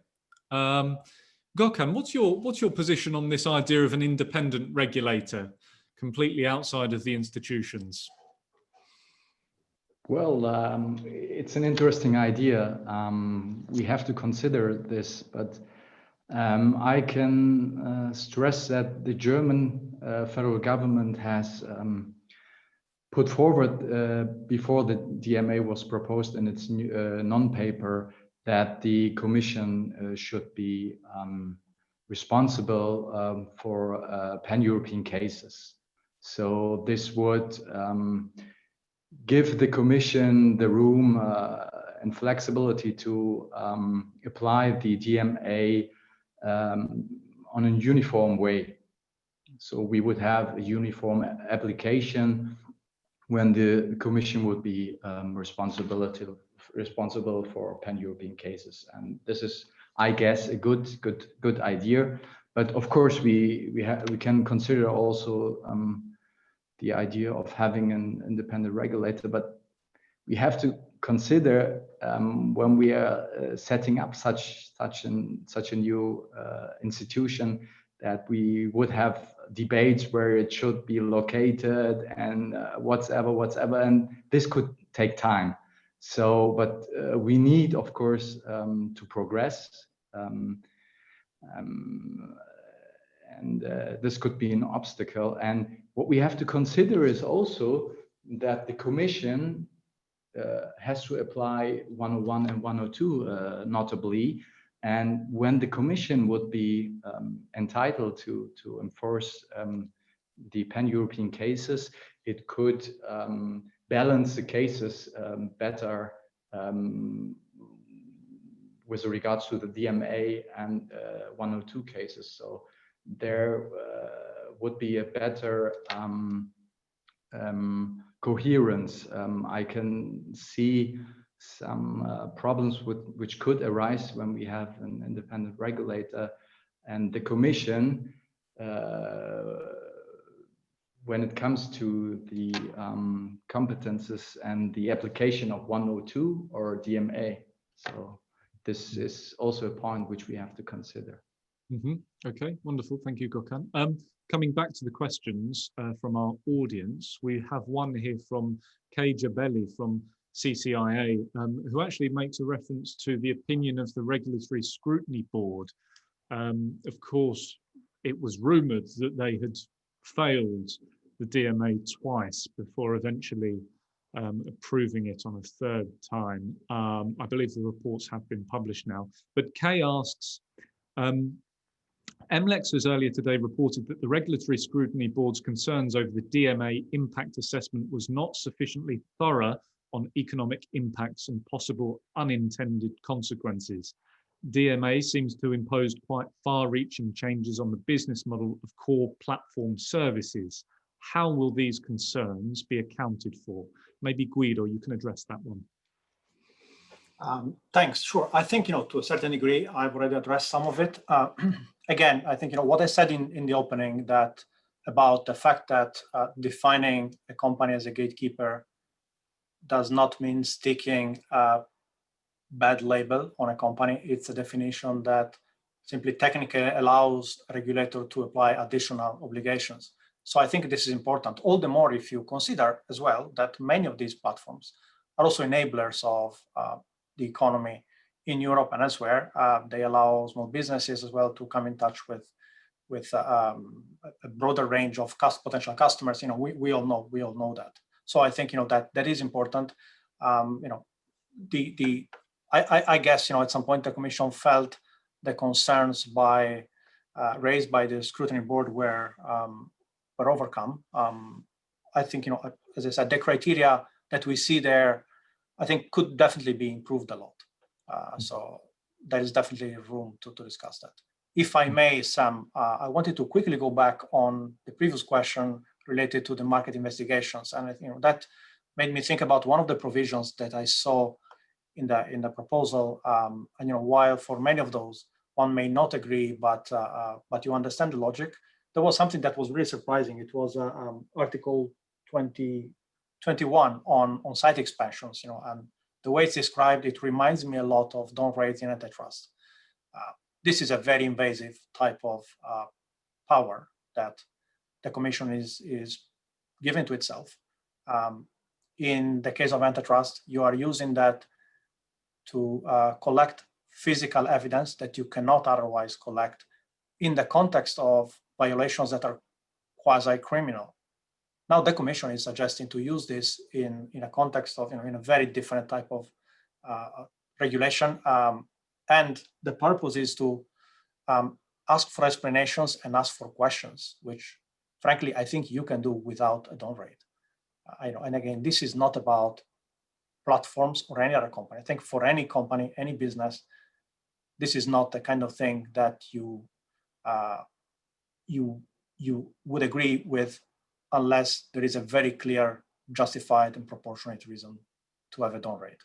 Gökhan, what's your position on this idea of an independent regulator, completely outside of the institutions? Well, it's an interesting idea. We have to consider this, but I can stress that the German federal government has put forward before the DMA was proposed in its non-paper that the Commission should be responsible for pan-European cases. So this would give the Commission the room and flexibility to apply the DMA on a uniform way. So we would have a uniform application when the Commission would be responsible for pan-European cases. And this is, I guess, a good idea. But of course, we can consider also the idea of having an independent regulator. But we have to consider when we are setting up such a new institution, that we would have debates where it should be located and whatever, and this could take time. So, but we need, of course, to progress, and this could be an obstacle. And what we have to consider is also that the Commission has to apply 101 and 102, notably. And when the Commission would be entitled to enforce the pan-European cases, it could balance the cases better with regards to the DMA and 102 cases. So there would be a better coherence. I can see some problems which could arise when we have an independent regulator, and the Commission, when it comes to the competences and the application of 102 or DMA. So this is also a point which we have to consider. Mm-hmm. Okay, wonderful. Thank you, Gökhan. Coming back to the questions from our audience, we have one here from Kay Jabelli from CCIA, who actually makes a reference to the opinion of the Regulatory Scrutiny Board. Of course, it was rumoured that they had failed the DMA twice before eventually approving it on a third time. I believe the reports have been published now. But Kay asks, MLEX has earlier today reported that the Regulatory Scrutiny Board's concerns over the DMA impact assessment was not sufficiently thorough on economic impacts and possible unintended consequences. DMA seems to impose quite far-reaching changes on the business model of core platform services. How will these concerns be accounted for? Maybe Guido, you can address that one. Thanks. Sure. I think, to a certain degree, I've already addressed some of it. Again, I think, what I said in the opening, that about the fact that defining a company as a gatekeeper does not mean sticking a bad label on a company. It's a definition that simply technically allows a regulator to apply additional obligations. So I think this is important, all the more if you consider as well that many of these platforms are also enablers of the economy in Europe and elsewhere. They allow small businesses as well to come in touch with a broader range of potential customers. We all know that. So I think that is important. I guess at some point the Commission felt the concerns raised by the scrutiny board were overcome. I think as I said, the criteria that we see there, I think could definitely be improved a lot. So there is definitely room to discuss that. If I may, Sam, I wanted to quickly go back on the previous question related to the market investigations, and that made me think about one of the provisions that I saw in the proposal. And while for many of those one may not agree, but you understand the logic, there was something that was really surprising. It was Article 21 on site expansions. And the way it's described, it reminds me a lot of don't rate in antitrust. This is a very invasive type of power that the Commission is giving to itself. In the case of antitrust, you are using that to collect physical evidence that you cannot otherwise collect in the context of violations that are quasi-criminal. Now the Commission is suggesting to use this in a context of, in a very different type of regulation. And the purpose is to ask for explanations and ask for questions, which frankly, I think you can do without a don't rate. And again, this is not about platforms or any other company. I think for any company, any business, this is not the kind of thing that you would agree with unless there is a very clear, justified and proportionate reason to have a don't rate.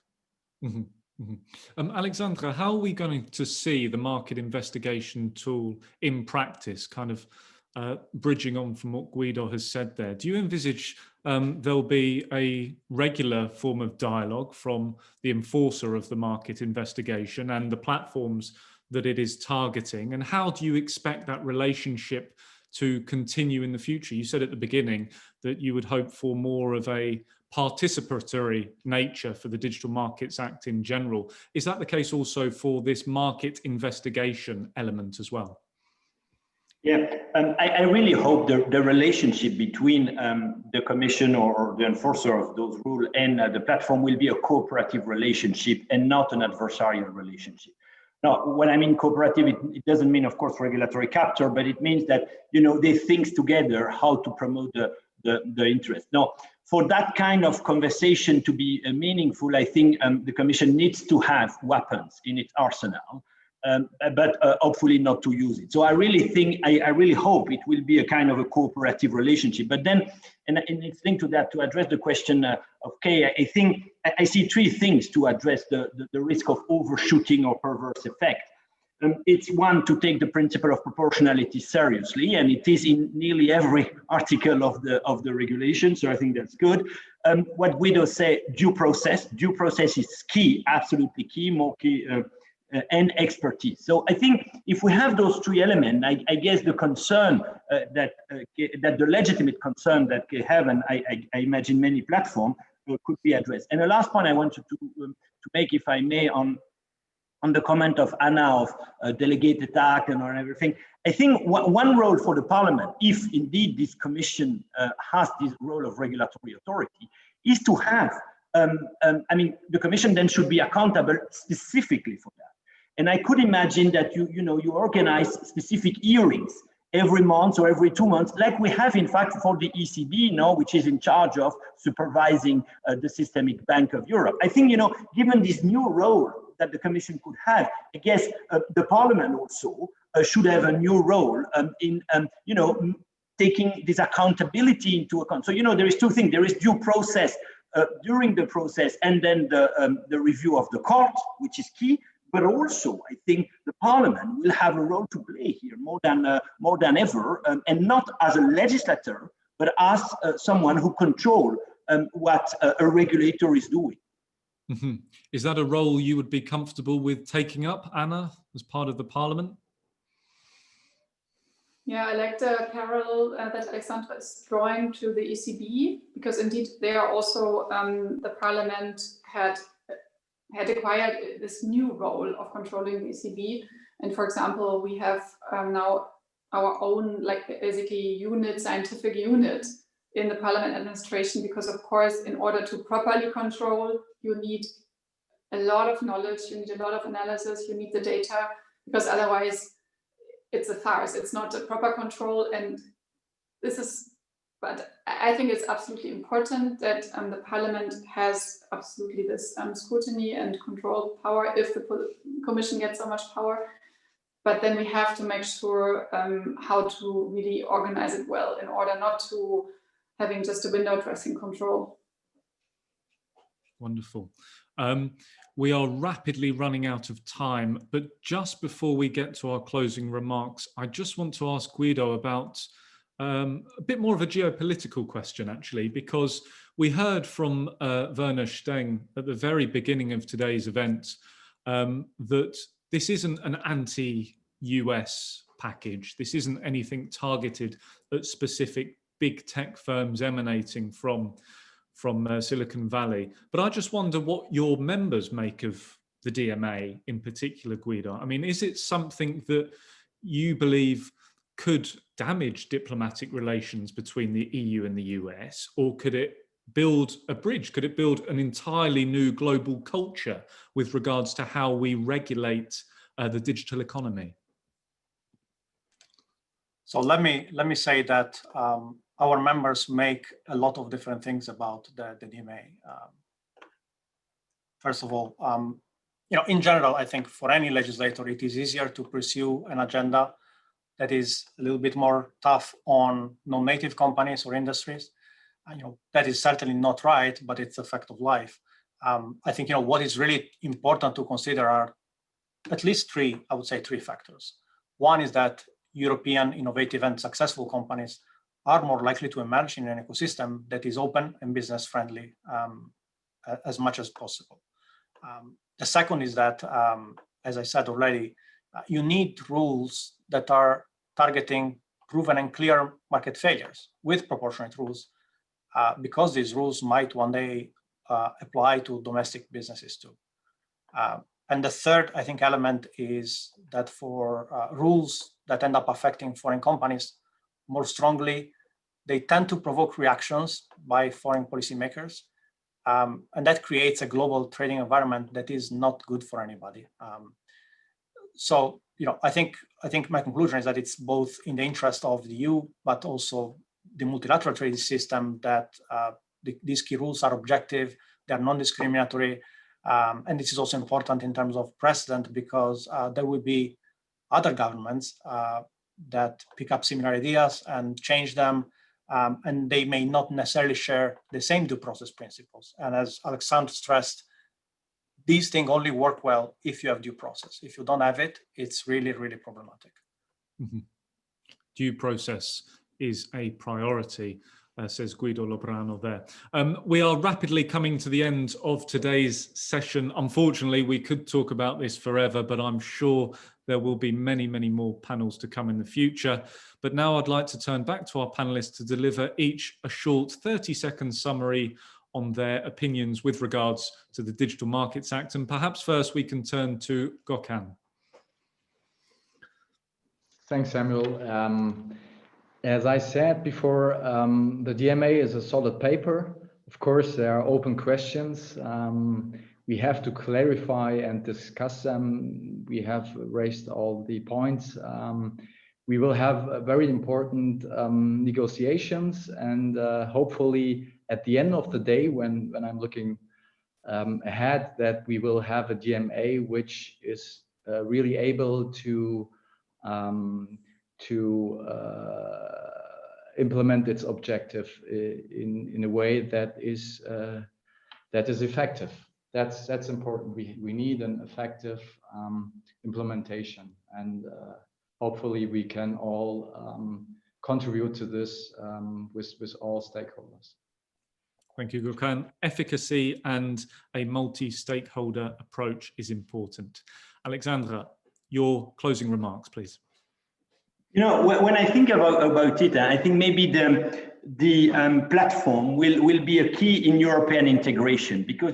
Mm-hmm. Mm-hmm. Alexandra, how are we going to see the market investigation tool in practice, kind of bridging on from what Guido has said there? Do you envisage there'll be a regular form of dialogue from the enforcer of the market investigation and the platforms that it is targeting? And how do you expect that relationship to continue in the future? You said at the beginning that you would hope for more of a participatory nature for the Digital Markets Act in general. Is that the case also for this market investigation element as well? Yeah, I really hope the relationship between the Commission or the enforcer of those rules and the platform will be a cooperative relationship and not an adversarial relationship. Now, when I mean cooperative, it doesn't mean, of course, regulatory capture, but it means that, they think together how to promote the interest. Now, for that kind of conversation to be meaningful, I think the Commission needs to have weapons in its arsenal, but hopefully not to use it. So I really think, I really hope it will be a kind of a cooperative relationship. But then, and it's linked to that, to address the question of Kay, I think I see three things to address the risk of overshooting or perverse effect. It's one, to take the principle of proportionality seriously, and it is in nearly every article of the regulation, so I think that's good. What Guido said, due process is key, absolutely key, more key, and expertise. So I think if we have those three elements, I guess the concern that the legitimate concern that they have, and I imagine many platforms, could be addressed. And the last point I wanted to make, if I may, on the comment of Anna of delegated act and on everything, I think one role for the Parliament, if indeed this Commission has this role of regulatory authority, is to have, the Commission then should be accountable specifically for that. And I could imagine that you organize specific hearings every month or every 2 months, like we have in fact for the ECB now, which is in charge of supervising the Systemic Bank of Europe. I think, given this new role that the Commission could have, I guess the Parliament also should have a new role in, taking this accountability into account. So, there is two things. There is due process during the process, and then the review of the court, which is key. But also, I think the Parliament will have a role to play here more than ever, and not as a legislator, but as someone who controls what a regulator is doing. Mm-hmm. Is that a role you would be comfortable with taking up, Anna, as part of the Parliament? Yeah, I like the parallel that Alexandra is drawing to the ECB, because indeed they are also, the Parliament had acquired this new role of controlling the ECB. And for example, we have now our own, basically scientific unit in the Parliament administration, because of course, in order to properly control, you need a lot of knowledge, you need a lot of analysis, you need the data, because otherwise it's a farce. It's not a proper control. And this is But I think it's absolutely important that the Parliament has absolutely this scrutiny and control power if the Commission gets so much power. But then we have to make sure how to really organize it well in order not to having just a window dressing control. Wonderful. We are rapidly running out of time, but just before we get to our closing remarks, I just want to ask Guido about a bit more of a geopolitical question, actually, because we heard from Werner Steng at the very beginning of today's event that this isn't an anti-US package. This isn't anything targeted at specific big tech firms emanating from Silicon Valley. But I just wonder what your members make of the DMA in particular, Guido. I mean, is it something that you believe could damage diplomatic relations between the EU and the US, or could it build a bridge? Could it build an entirely new global culture with regards to how we regulate the digital economy? So let me say that our members make a lot of different things about the DMA. First of all, in general, I think for any legislator, it is easier to pursue an agenda that is a little bit more tough on non-native companies or industries. That is certainly not right, but it's a fact of life. I think what is really important to consider are at least three factors. One is that European innovative and successful companies are more likely to emerge in an ecosystem that is open and business friendly as much as possible. The second is that, as I said already, you need rules that are targeting proven and clear market failures with proportionate rules, because these rules might one day apply to domestic businesses too. And the third, I think, element is that for rules that end up affecting foreign companies more strongly, they tend to provoke reactions by foreign policymakers. And that creates a global trading environment that is not good for anybody. So, I think my conclusion is that it's both in the interest of the EU, but also the multilateral trade system that these key rules are objective, they are non-discriminatory, and this is also important in terms of precedent, because there will be other governments that pick up similar ideas and change them, and they may not necessarily share the same due process principles. And as Alexandre stressed, these things only work well if you have due process. If you don't have it, it's really, really problematic. Mm-hmm. Due process is a priority, says Guido Lobrano there. We are rapidly coming to the end of today's session. Unfortunately, we could talk about this forever, but I'm sure there will be many, many more panels to come in the future. But now I'd like to turn back to our panelists to deliver each a short 30-second summary on their opinions with regards to the Digital Markets Act. And perhaps first we can turn to Gökhan. Thanks, Samuel. As I said before, the DMA is a solid paper. Of course, there are open questions. We have to clarify and discuss them. We have raised all the points. We will have very important negotiations, and hopefully at the end of the day, when I'm looking ahead, that we will have a DMA which is really able to implement its objective in a way that is effective. That's important. We need an effective implementation, and hopefully we can all contribute to this with all stakeholders. Thank you, Gökhan. Efficacy and a multi-stakeholder approach is important. Alexandra, your closing remarks, please. When I think about it, I think maybe the platform will be a key in European integration, because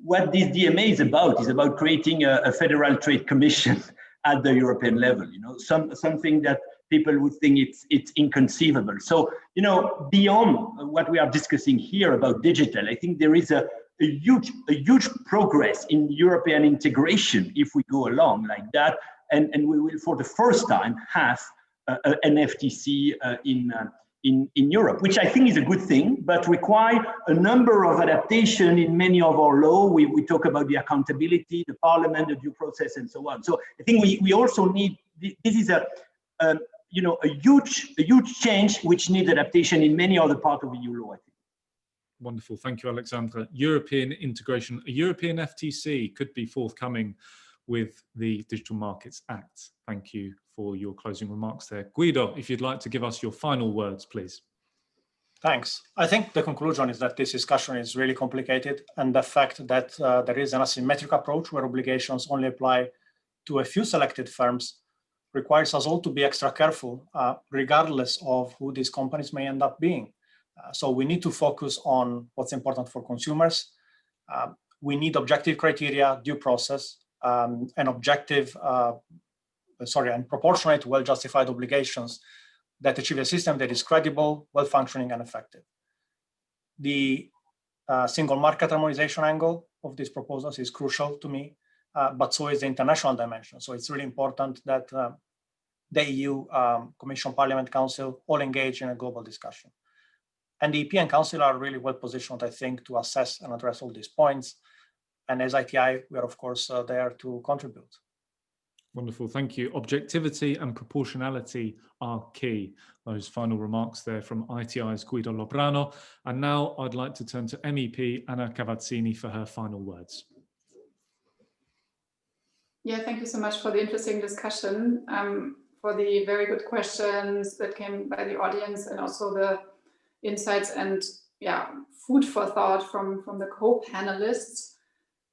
what this DMA is about creating a federal trade commission at the European level. Something that people would think it's inconceivable. So beyond what we are discussing here about digital, I think there is a huge progress in European integration if we go along like that. And we will, for the first time, have an FTC in Europe, which I think is a good thing, but require a number of adaptation in many of our law. We talk about the accountability, the parliament, the due process, and so on. So I think we also need, this is a huge change which needs adaptation in many other parts of EU law, I think. Wonderful. Thank you, Alexandra. European integration, a European FTC could be forthcoming with the Digital Markets Act. Thank you for your closing remarks there. Guido, if you'd like to give us your final words, please. Thanks. I think the conclusion is that this discussion is really complicated, and the fact that there is an asymmetric approach where obligations only apply to a few selected firms requires us all to be extra careful, regardless of who these companies may end up being. So we need to focus on what's important for consumers. We need objective criteria, due process, and proportionate, well-justified obligations that achieve a system that is credible, well-functioning, and effective. The single market harmonization angle of these proposals is crucial to me, but so is the international dimension. So it's really important that the EU, Commission, Parliament, Council all engage in a global discussion. And the EP and Council are really well positioned, I think, to assess and address all these points. And as ITI, we are, of course, there to contribute. Wonderful, thank you. Objectivity and proportionality are key. Those final remarks there from ITI's Guido Lobrano. And now I'd like to turn to MEP Anna Cavazzini for her final words. Yeah, thank you so much for the interesting discussion, for the very good questions that came by the audience, and also the insights and food for thought from the co-panelists.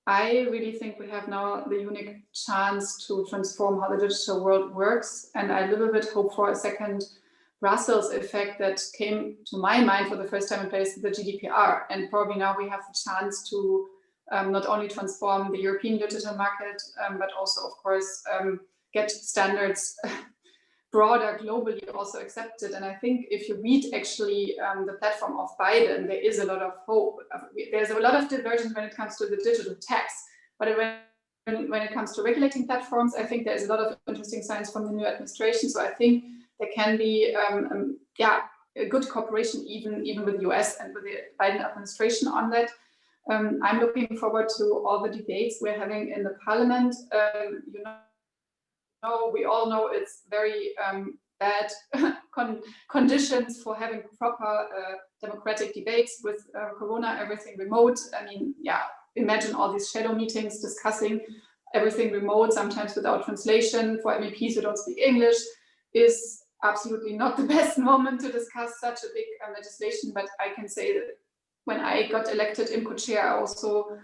I really think we have now the unique chance to transform how the digital world works, and I a little bit hope for a second Brussels effect that came to my mind for the first time in place, the GDPR, and probably now we have the chance to not only transform the European digital market, but also, of course, get standards broader, globally also accepted. And I think if you read actually the platform of Biden, there is a lot of hope. There's a lot of divergence when it comes to the digital tax, but when it comes to regulating platforms, I think there's a lot of interesting signs from the new administration. So I think there can be a good cooperation even with the US and with the Biden administration on that. I'm looking forward to all the debates we're having in the parliament. We all know it's very bad conditions for having proper democratic debates with Corona, everything remote. I mean, imagine all these shadow meetings discussing everything remote, sometimes without translation. For MEPs who don't speak English, is absolutely not the best moment to discuss such a big legislation. But I can say that when I got elected IMCO chair, I also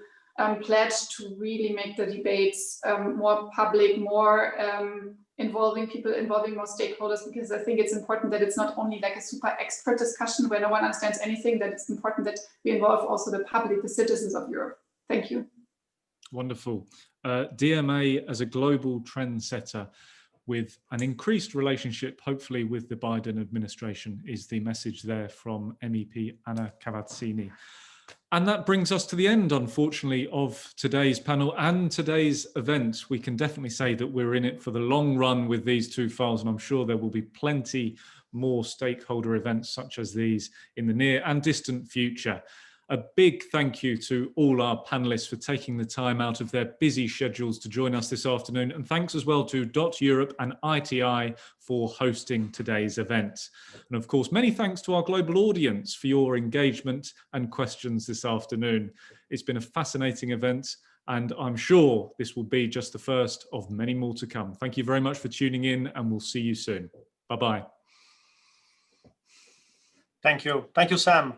pledged to really make the debates more public, more involving people, involving more stakeholders, because I think it's important that it's not only like a super expert discussion where no one understands anything, that it's important that we involve also the public, the citizens of Europe. Thank you. Wonderful. DMA as a global trendsetter with an increased relationship, hopefully, with the Biden administration is the message there from MEP Anna Cavazzini. And that brings us to the end, unfortunately, of today's panel and today's event. We can definitely say that we're in it for the long run with these two files, and I'm sure there will be plenty more stakeholder events such as these in the near and distant future. A big thank you to all our panelists for taking the time out of their busy schedules to join us this afternoon. And thanks as well to DOT Europe and ITI for hosting today's event. And of course, many thanks to our global audience for your engagement and questions this afternoon. It's been a fascinating event, and I'm sure this will be just the first of many more to come. Thank you very much for tuning in, and we'll see you soon. Bye-bye. Thank you. Thank you, Sam.